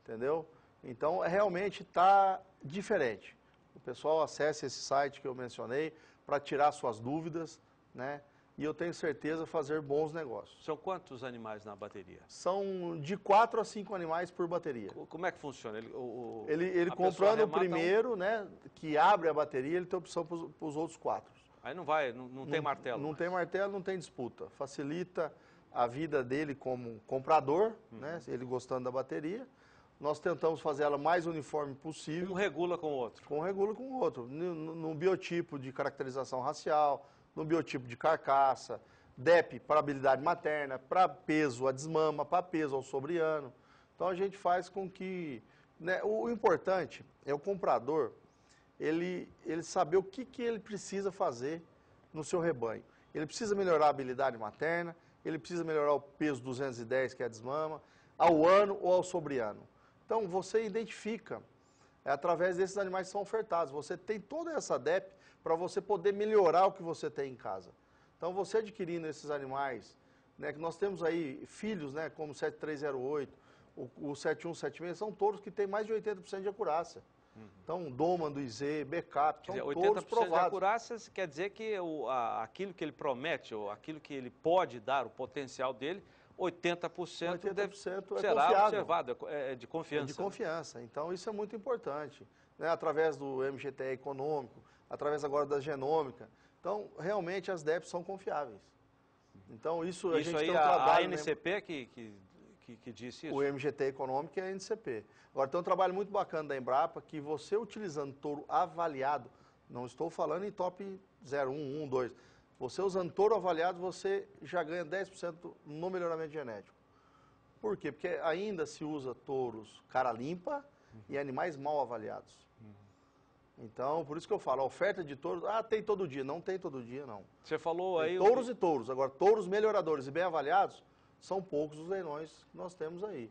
entendeu? Então, realmente está diferente. O pessoal acesse esse site que eu mencionei para tirar suas dúvidas, né? E eu tenho certeza fazer bons negócios. São quantos animais na bateria? São de 4 a 5 animais por bateria. Como é que funciona? Ele comprando o primeiro, né, que abre a bateria, ele tem opção para os outros 4. Aí não tem martelo? Não tem martelo, não tem disputa. Facilita a vida dele como comprador, né, ele gostando da bateria. Nós tentamos fazer ela mais uniforme possível. Um regula com o outro. Um regula com o outro. No biotipo de caracterização racial, no biotipo de carcaça, DEP para habilidade materna, para peso a desmama, para peso ao sobreano. Então a gente faz com que... né, o importante é o comprador, ele saber o que ele precisa fazer no seu rebanho. Ele precisa melhorar a habilidade materna, ele precisa melhorar o peso 210, que é a desmama, ao ano ou ao sobreano. Então você identifica, através desses animais que são ofertados, você tem toda essa DEP para você poder melhorar o que você tem em casa. Então, você adquirindo esses animais né, que nós temos aí filhos, né, como o 7308, o 7176, são touros que têm mais de 80% de acurácia. Então, Doma do IZ, Backup, são touros provados. 80% de acurácia quer dizer que aquilo que ele promete, ou aquilo que ele pode dar, o potencial dele, 80% será observado, é de confiança. É de confiança. Então, isso é muito importante, né? Através do MGTE econômico, através agora da genômica. Então, realmente, as DEPs são confiáveis. Então, isso a gente aí, tem um trabalho... A NCP que disse isso? O MGT econômico é a NCP. Agora, tem um trabalho muito bacana da Embrapa, que você utilizando touro avaliado, não estou falando em top 0, 1, 1, 2, você usando touro avaliado, você já ganha 10% no melhoramento genético. Por quê? Porque ainda se usa touros cara limpa e animais mal avaliados. Então, por isso que eu falo, a oferta de touros, tem todo dia. Não tem todo dia, não. Você falou tem aí... touros e touros. Agora, touros melhoradores e bem avaliados, são poucos os leilões que nós temos aí.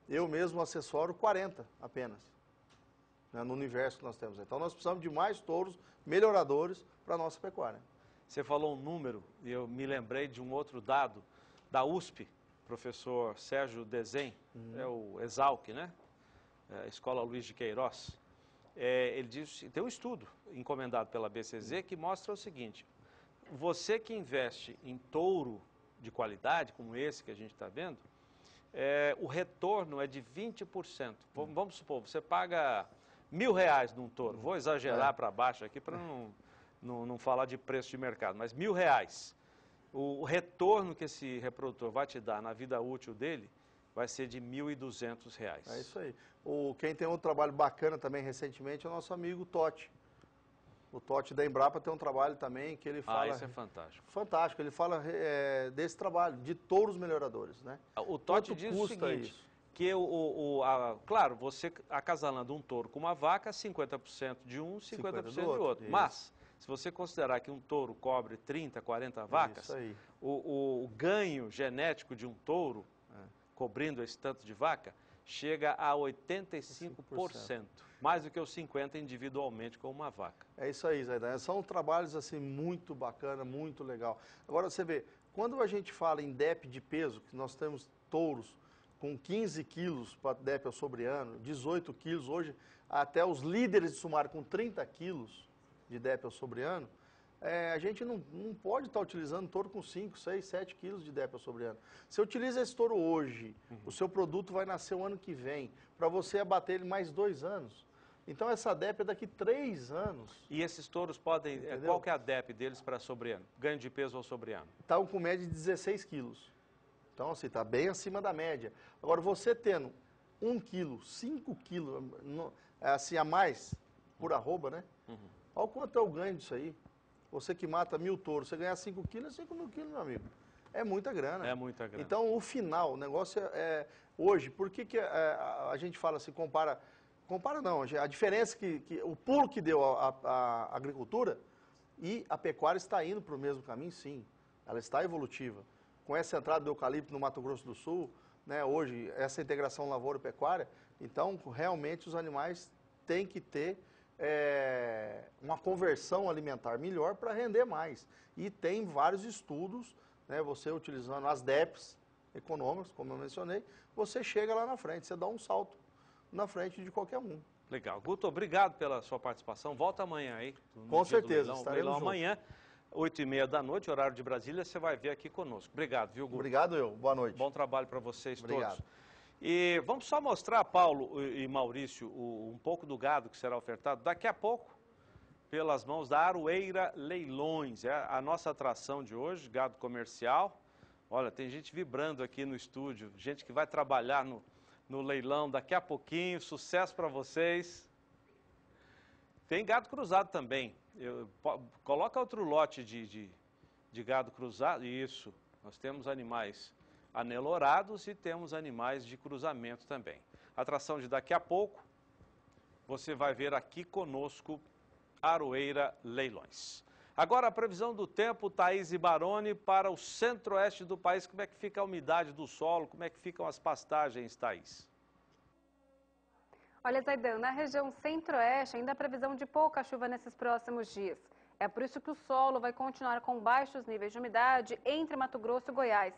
Eu mesmo assessoro 40 apenas, né, no universo que nós temos. Então, nós precisamos de mais touros melhoradores para a nossa pecuária. Você falou um número, e eu me lembrei de um outro dado da USP, professor Sérgio Desen, é o Exalc, né? Escola Luiz de Queiroz. Ele diz, tem um estudo encomendado pela BCZ que mostra o seguinte: você que investe em touro de qualidade, como esse que a gente está vendo, o retorno é de 20%. Vamos supor, você paga R$1.000 num touro, vou exagerar para baixo aqui para não falar de preço de mercado, mas R$1.000. O retorno que esse reprodutor vai te dar na vida útil dele vai ser de R$1.200. É isso aí. Quem tem um trabalho bacana também recentemente é o nosso amigo Totti. O Totti da Embrapa tem um trabalho também que ele fala... isso é fantástico. Fantástico, ele fala desse trabalho, de touros melhoradores, né? O Totti diz o seguinte, que claro, você acasalando um touro com uma vaca, 50% de um, 50% do outro. Isso. Mas, se você considerar que um touro cobre 30, 40 vacas, o ganho genético de um touro, cobrindo esse tanto de vaca, chega a 85%. Mais do que os 50% individualmente com uma vaca. É isso aí, Zaidan. São trabalhos assim muito bacana, muito legal. Agora você vê, quando a gente fala em DEP de peso, que nós temos touros com 15 quilos para DEP ao sobre ano, 18 quilos, hoje até os líderes de sumário com 30 quilos de DEP ao sobre ano, a gente não pode estar utilizando touro com 5, 6, 7 quilos de DEP ao sobre ano. Você utiliza esse touro hoje, o seu produto vai nascer o ano que vem, para você abater ele mais 2 anos. Então essa DEP é daqui 3 anos. E esses touros podem... Qual que é a DEP deles para sobre ano? Ganho de peso ao sobre ano? Estão com média de 16 quilos. Então assim, está bem acima da média. Agora você tendo 1 quilo, 5 quilos, assim a mais, por arroba, né? Olha o quanto é o ganho disso aí. Você que mata 1.000 touros, você ganhar 5 quilos, é 5.000 quilos, meu amigo. É muita grana. É muita grana. Então, o final, o negócio hoje, por que a gente fala assim, compara não, a diferença o pulo que deu a agricultura e a pecuária está indo para o mesmo caminho, sim. Ela está evolutiva. Com essa entrada do eucalipto no Mato Grosso do Sul, né, hoje, essa integração lavoura-pecuária, então, realmente, os animais têm que ter uma conversão alimentar melhor para render mais. E tem vários estudos, né, você utilizando as DEPs econômicas, como eu mencionei, você chega lá na frente, você dá um salto na frente de qualquer um. Legal. Guto, obrigado pela sua participação. Volta amanhã aí. Com certeza, estaremos juntos. Amanhã, 8h30 da noite, horário de Brasília, você vai ver aqui conosco. Obrigado, viu, Guto? Obrigado Boa noite. Bom trabalho para vocês Obrigado. Todos. E vamos só mostrar, Paulo e Maurício, um pouco do gado que será ofertado daqui a pouco, pelas mãos da Aroeira Leilões. É a nossa atração de hoje, gado comercial. Olha, tem gente vibrando aqui no estúdio, gente que vai trabalhar no leilão daqui a pouquinho. Sucesso para vocês. Tem gado cruzado também. Coloca outro lote de gado cruzado. Isso, nós temos animais anelorados e temos animais de cruzamento também. Atração de daqui a pouco, você vai ver aqui conosco Aroeira Leilões. Agora a previsão do tempo, Thaís e Baroni, para o centro-oeste do país. Como é que fica a umidade do solo? Como é que ficam as pastagens, Thaís? Olha, Zaidan, na região centro-oeste ainda há previsão de pouca chuva nesses próximos dias. É por isso que o solo vai continuar com baixos níveis de umidade entre Mato Grosso e Goiás.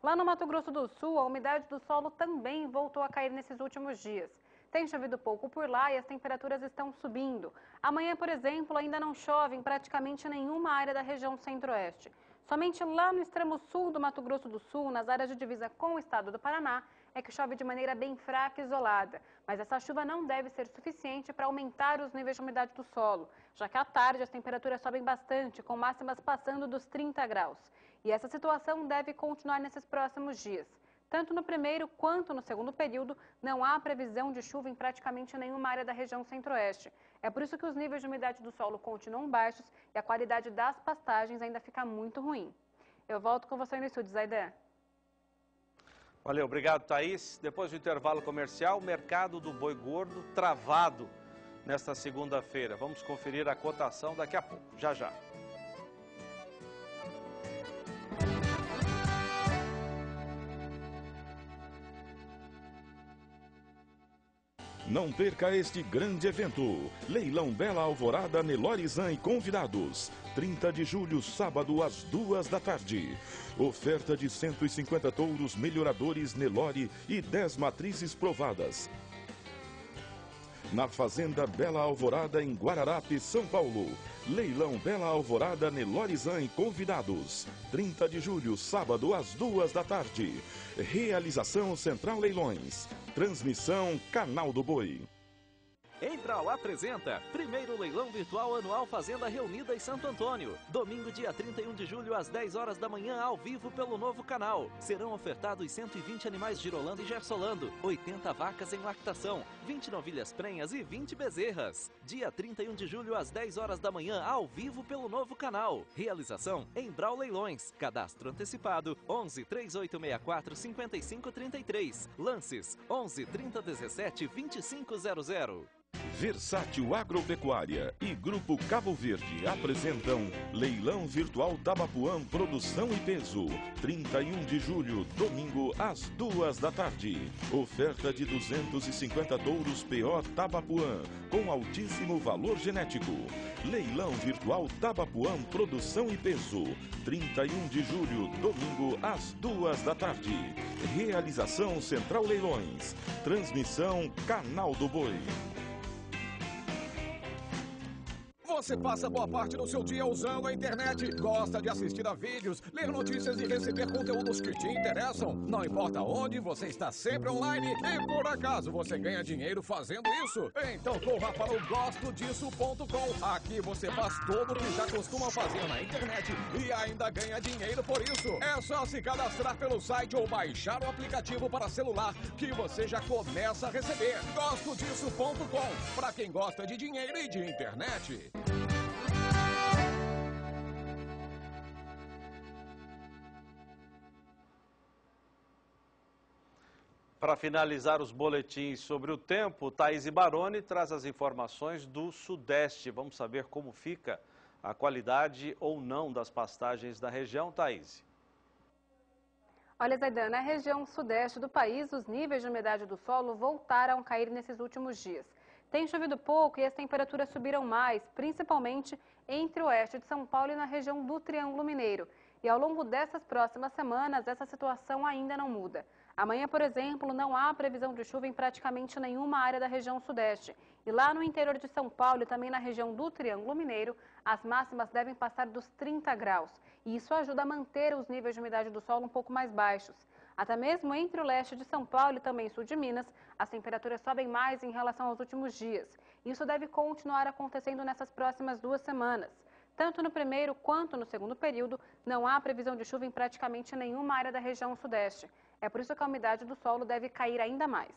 Lá no Mato Grosso do Sul, a umidade do solo também voltou a cair nesses últimos dias. Tem chovido pouco por lá e as temperaturas estão subindo. Amanhã, por exemplo, ainda não chove em praticamente nenhuma área da região centro-oeste. Somente lá no extremo sul do Mato Grosso do Sul, nas áreas de divisa com o estado do Paraná, é que chove de maneira bem fraca e isolada. Mas essa chuva não deve ser suficiente para aumentar os níveis de umidade do solo, já que à tarde as temperaturas sobem bastante, com máximas passando dos 30 graus. E essa situação deve continuar nesses próximos dias. Tanto no primeiro quanto no segundo período, não há previsão de chuva em praticamente nenhuma área da região centro-oeste. É por isso que os níveis de umidade do solo continuam baixos e a qualidade das pastagens ainda fica muito ruim. Eu volto com você no estúdio, Zaidan. Valeu, obrigado, Thaís. Depois do intervalo comercial, o mercado do boi gordo travado nesta segunda-feira. Vamos conferir a cotação daqui a pouco, já já. Não perca este grande evento. Leilão Bela Alvorada Nelorizan e convidados. 30 de julho, sábado, às 2 da tarde. Oferta de 150 touros melhoradores Nelore e 10 matrizes provadas. Na Fazenda Bela Alvorada, em Guararapes, São Paulo. Leilão Bela Alvorada Nelorizan e convidados. 30 de julho, sábado, às 2 da tarde. Realização Central Leilões. Transmissão Canal do Boi. Embral apresenta primeiro leilão virtual anual Fazenda Reunida em Santo Antônio. Domingo, dia 31 de julho, às 10 horas da manhã, ao vivo pelo novo canal. Serão ofertados 120 animais girolando e gersolando, 80 vacas em lactação, 20 novilhas prenhas e 20 bezerras. Dia 31 de julho, às 10 horas da manhã, ao vivo pelo novo canal. Realização Embral Leilões. Cadastro antecipado 11 3864 5533. Lances 11 3017 2500. Versátil Agropecuária e Grupo Cabo Verde apresentam Leilão Virtual Tabapuã Produção e Peso. 31 de julho, domingo, às 2 da tarde. Oferta de 250 touros PO Tabapuã, com altíssimo valor genético. Leilão Virtual Tabapuã Produção e Peso. 31 de julho, domingo, às 2 da tarde. Realização Central Leilões. Transmissão Canal do Boi. Você passa boa parte do seu dia usando a internet, gosta de assistir a vídeos, ler notícias e receber conteúdos que te interessam. Não importa onde, você está sempre online e por acaso você ganha dinheiro fazendo isso? Então corra para o gostodisso.com. Aqui você faz tudo o que já costuma fazer na internet e ainda ganha dinheiro por isso. É só se cadastrar pelo site ou baixar o aplicativo para celular que você já começa a receber. Gostodisso.com. Para quem gosta de dinheiro e de internet. Para finalizar os boletins sobre o tempo, Thaís Baroni traz as informações do Sudeste. Vamos saber como fica a qualidade ou não das pastagens da região, Thaís. Olha, Zaidan, na região sudeste do país, os níveis de umidade do solo voltaram a cair nesses últimos dias. Tem chovido pouco e as temperaturas subiram mais, principalmente entre o oeste de São Paulo e na região do Triângulo Mineiro. E ao longo dessas próximas semanas, essa situação ainda não muda. Amanhã, por exemplo, não há previsão de chuva em praticamente nenhuma área da região sudeste. E lá no interior de São Paulo e também na região do Triângulo Mineiro, as máximas devem passar dos 30 graus. E isso ajuda a manter os níveis de umidade do solo um pouco mais baixos. Até mesmo entre o leste de São Paulo e também sul de Minas, as temperaturas sobem mais em relação aos últimos dias. Isso deve continuar acontecendo nessas próximas 2 semanas. Tanto no primeiro quanto no segundo período, não há previsão de chuva em praticamente nenhuma área da região sudeste. É por isso que a umidade do solo deve cair ainda mais.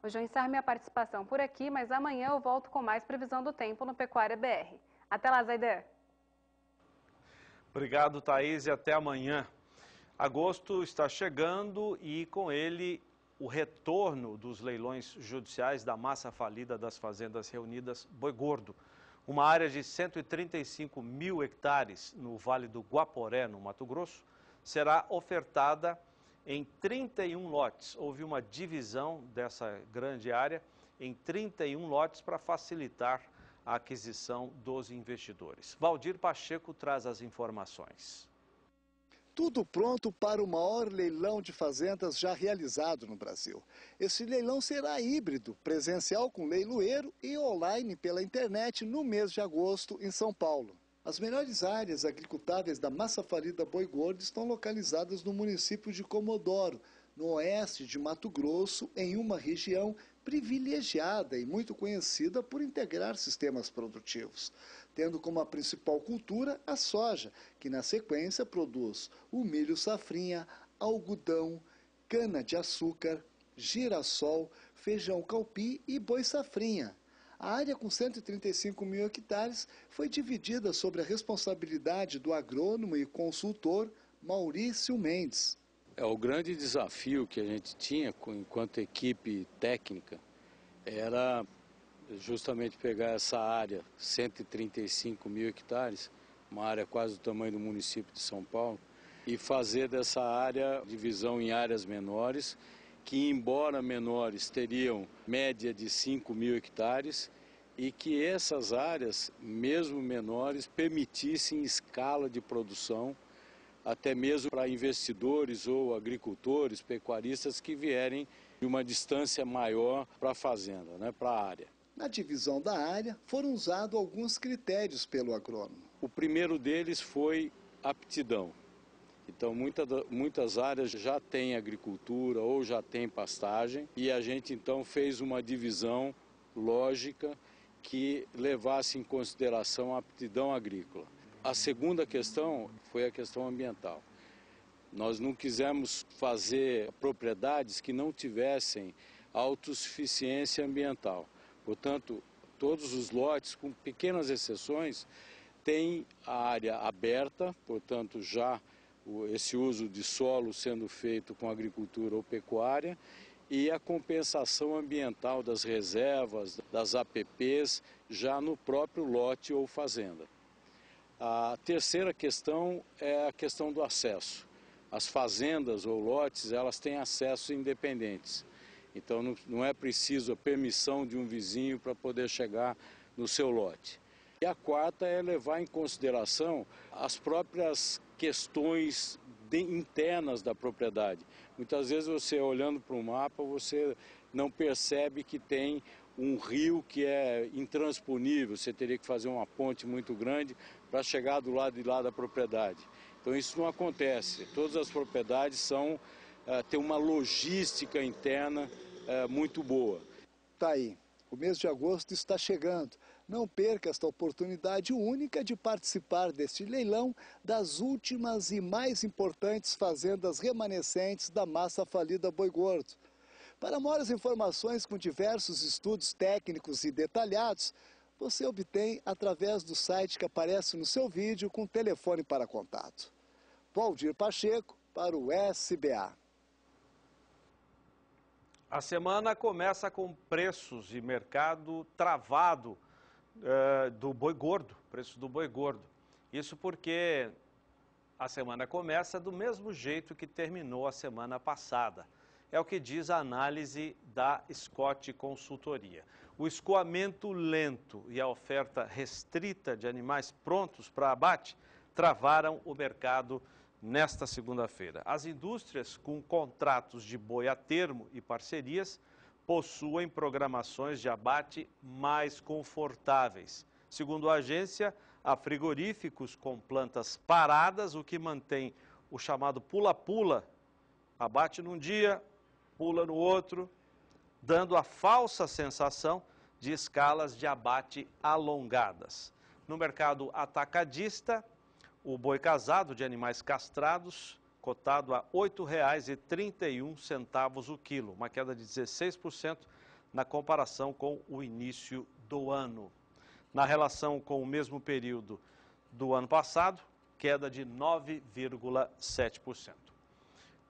Hoje eu encerro minha participação por aqui, mas amanhã eu volto com mais previsão do tempo no Pecuária BR. Até lá, Zaidan. Obrigado, Thaís, e até amanhã. Agosto está chegando e com ele o retorno dos leilões judiciais da massa falida das fazendas reunidas Boi Gordo. Uma área de 135 mil hectares no Vale do Guaporé, no Mato Grosso, será ofertada em 31 lotes. Houve uma divisão dessa grande área em 31 lotes para facilitar a aquisição dos investidores. Valdir Pacheco traz as informações. Tudo pronto para o maior leilão de fazendas já realizado no Brasil. Esse leilão será híbrido, presencial com leiloeiro e online pela internet no mês de agosto em São Paulo. As melhores áreas agricultáveis da massa falida boi gordo estão localizadas no município de Comodoro, no oeste de Mato Grosso, em uma região privilegiada e muito conhecida por integrar sistemas produtivos, tendo como a principal cultura a soja, que na sequência produz o milho safrinha, algodão, cana-de-açúcar, girassol, feijão calpi e boi safrinha. A área com 135 mil hectares foi dividida sob a responsabilidade do agrônomo e consultor Maurício Mendes. O grande desafio que a gente tinha enquanto equipe técnica era justamente pegar essa área, 135 mil hectares, uma área quase do tamanho do município de São Paulo, e fazer dessa área divisão em áreas menores, que embora menores teriam média de 5 mil hectares, e que essas áreas, mesmo menores, permitissem escala de produção até mesmo para investidores ou agricultores, pecuaristas que vierem de uma distância maior para a fazenda, para a área. Na divisão da área foram usados alguns critérios pelo agrônomo. O primeiro deles foi aptidão. Então muitas áreas já têm agricultura ou já têm pastagem e a gente então fez uma divisão lógica que levasse em consideração a aptidão agrícola. A segunda questão foi a questão ambiental. Nós não quisemos fazer propriedades que não tivessem autossuficiência ambiental. Portanto, todos os lotes, com pequenas exceções, têm a área aberta, portanto, já esse uso de solo sendo feito com agricultura ou pecuária, e a compensação ambiental das reservas, das APPs, já no próprio lote ou fazenda. A terceira questão é a questão do acesso. As fazendas ou lotes, elas têm acessos independentes. Então não é preciso a permissão de um vizinho para poder chegar no seu lote. E a quarta é levar em consideração as próprias questões internas da propriedade. Muitas vezes você olhando para o mapa, você não percebe que tem um rio que é intransponível, você teria que fazer uma ponte muito grande para chegar do lado de lá da propriedade. Então isso não acontece. Todas as propriedades têm uma logística interna muito boa. Tá aí, o mês de agosto está chegando. Não perca esta oportunidade única de participar deste leilão das últimas e mais importantes fazendas remanescentes da massa falida boi gordo. Para maiores informações com diversos estudos técnicos e detalhados, você obtém através do site que aparece no seu vídeo com telefone para contato. Valdir Pacheco para o SBA. A semana começa com preços e mercado travado do boi gordo, preço do boi gordo. Isso porque a semana começa do mesmo jeito que terminou a semana passada. É o que diz a análise da Scott Consultoria. O escoamento lento e a oferta restrita de animais prontos para abate travaram o mercado nesta segunda-feira. As indústrias com contratos de boi a termo e parcerias possuem programações de abate mais confortáveis. Segundo a agência, há frigoríficos com plantas paradas, o que mantém o chamado pula-pula, abate num dia, pula no outro, dando a falsa sensação de escalas de abate alongadas. No mercado atacadista, o boi casado de animais castrados, cotado a R$ 8,31 o quilo, uma queda de 16% na comparação com o início do ano. Na relação com o mesmo período do ano passado, queda de 9,7%.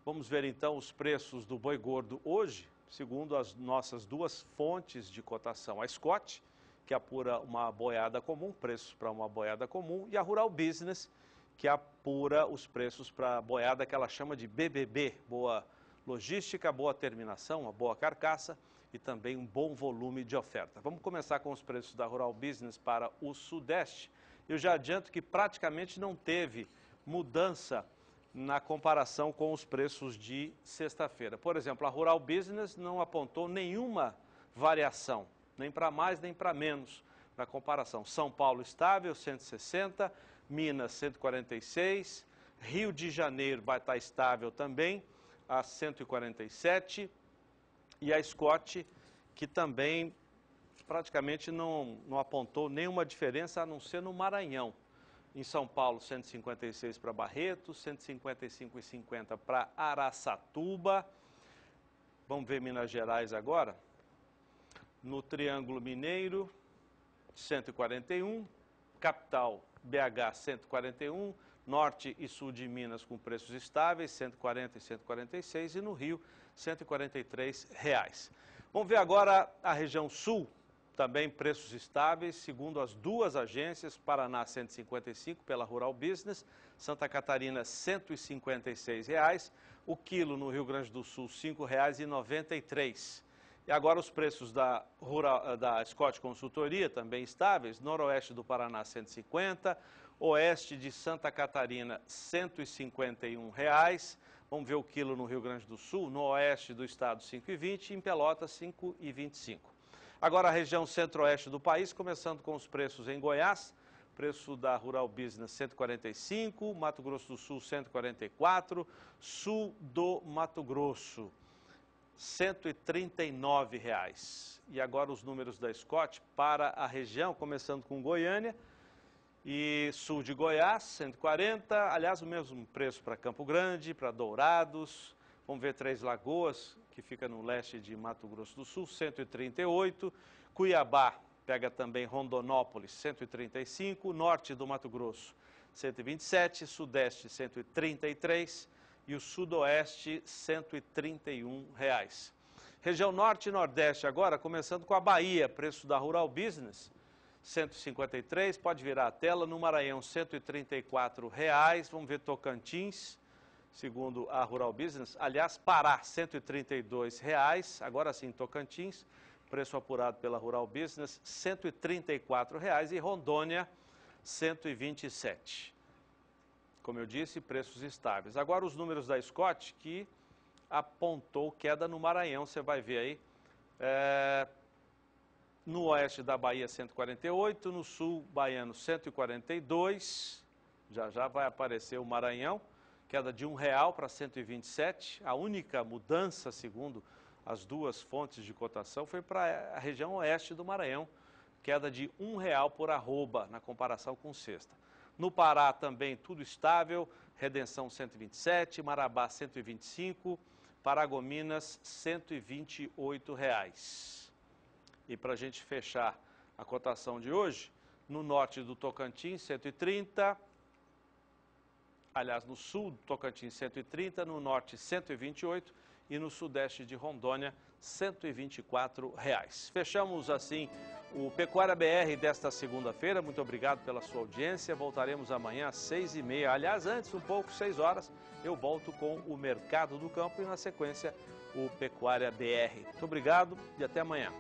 Vamos ver então os preços do boi gordo hoje, segundo as nossas duas fontes de cotação. A Scott, que apura uma boiada comum, preços para uma boiada comum, e a Rural Business, que apura os preços para a boiada que ela chama de BBB, boa logística, boa terminação, uma boa carcaça e também um bom volume de oferta. Vamos começar com os preços da Rural Business para o Sudeste. Eu já adianto que praticamente não teve mudança na comparação com os preços de sexta-feira. Por exemplo, a Rural Business não apontou nenhuma variação, nem para mais nem para menos, na comparação. São Paulo estável, 160, Minas 146, Rio de Janeiro vai estar estável também, a 147, e a Scott, que também praticamente não apontou nenhuma diferença, a não ser no Maranhão. Em São Paulo, 156 para Barretos, 155,50 para Araçatuba. Vamos ver Minas Gerais agora. No Triângulo Mineiro, 141. Capital, BH, 141. Norte e Sul de Minas com preços estáveis, 140 e 146. E no Rio, R$143. Vamos ver agora a região Sul. Também preços estáveis, segundo as duas agências, Paraná 155 pela Rural Business, Santa Catarina R$ 156, o quilo no Rio Grande do Sul R$ 5,93. E agora os preços da Scott Consultoria, também estáveis, Noroeste do Paraná 150, Oeste de Santa Catarina R$ 151. Vamos ver o quilo no Rio Grande do Sul, no Oeste do estado R$ 5,20 e em Pelotas R$ 5,25. Agora a região centro-oeste do país, começando com os preços em Goiás, preço da Rural Business 145, Mato Grosso do Sul 144, Sul do Mato Grosso R$ 139. E agora os números da Scott para a região, começando com Goiânia e sul de Goiás, 140, aliás o mesmo preço para Campo Grande, para Dourados, vamos ver Três Lagoas, que fica no leste de Mato Grosso do Sul, 138. Cuiabá, pega também Rondonópolis, 135. Norte do Mato Grosso, 127. Sudeste, 133. E o Sudoeste, R$ 131. Região Norte e Nordeste agora, começando com a Bahia, preço da Rural Business, 153. Pode virar a tela. No Maranhão, R$ 134. Vamos ver Tocantins, segundo a Rural Business, aliás, Pará, R$ 132, agora sim, Tocantins, preço apurado pela Rural Business, R$ 134, e Rondônia, R$ 127. Como eu disse, preços estáveis. Agora os números da Scott, que apontou queda no Maranhão, você vai ver aí, no oeste da Bahia, 148, no sul baiano, 142, já vai aparecer o Maranhão, queda de R$1 para 127. A única mudança, segundo as duas fontes de cotação, foi para a região oeste do Maranhão, queda de R$1 por arroba, na comparação com sexta. No Pará também tudo estável, Redenção 127, Marabá 125, Paragominas R$ 128. E para a gente fechar a cotação de hoje, no norte do Tocantins 130, aliás, no sul do Tocantins, 130, no norte, 128 e no sudeste de Rondônia, R$ 124. Fechamos assim o Pecuária BR desta segunda-feira. Muito obrigado pela sua audiência. Voltaremos amanhã às 6h30. Aliás, antes, um pouco, 6 horas, eu volto com o Mercado do Campo e, na sequência, o Pecuária BR. Muito obrigado e até amanhã.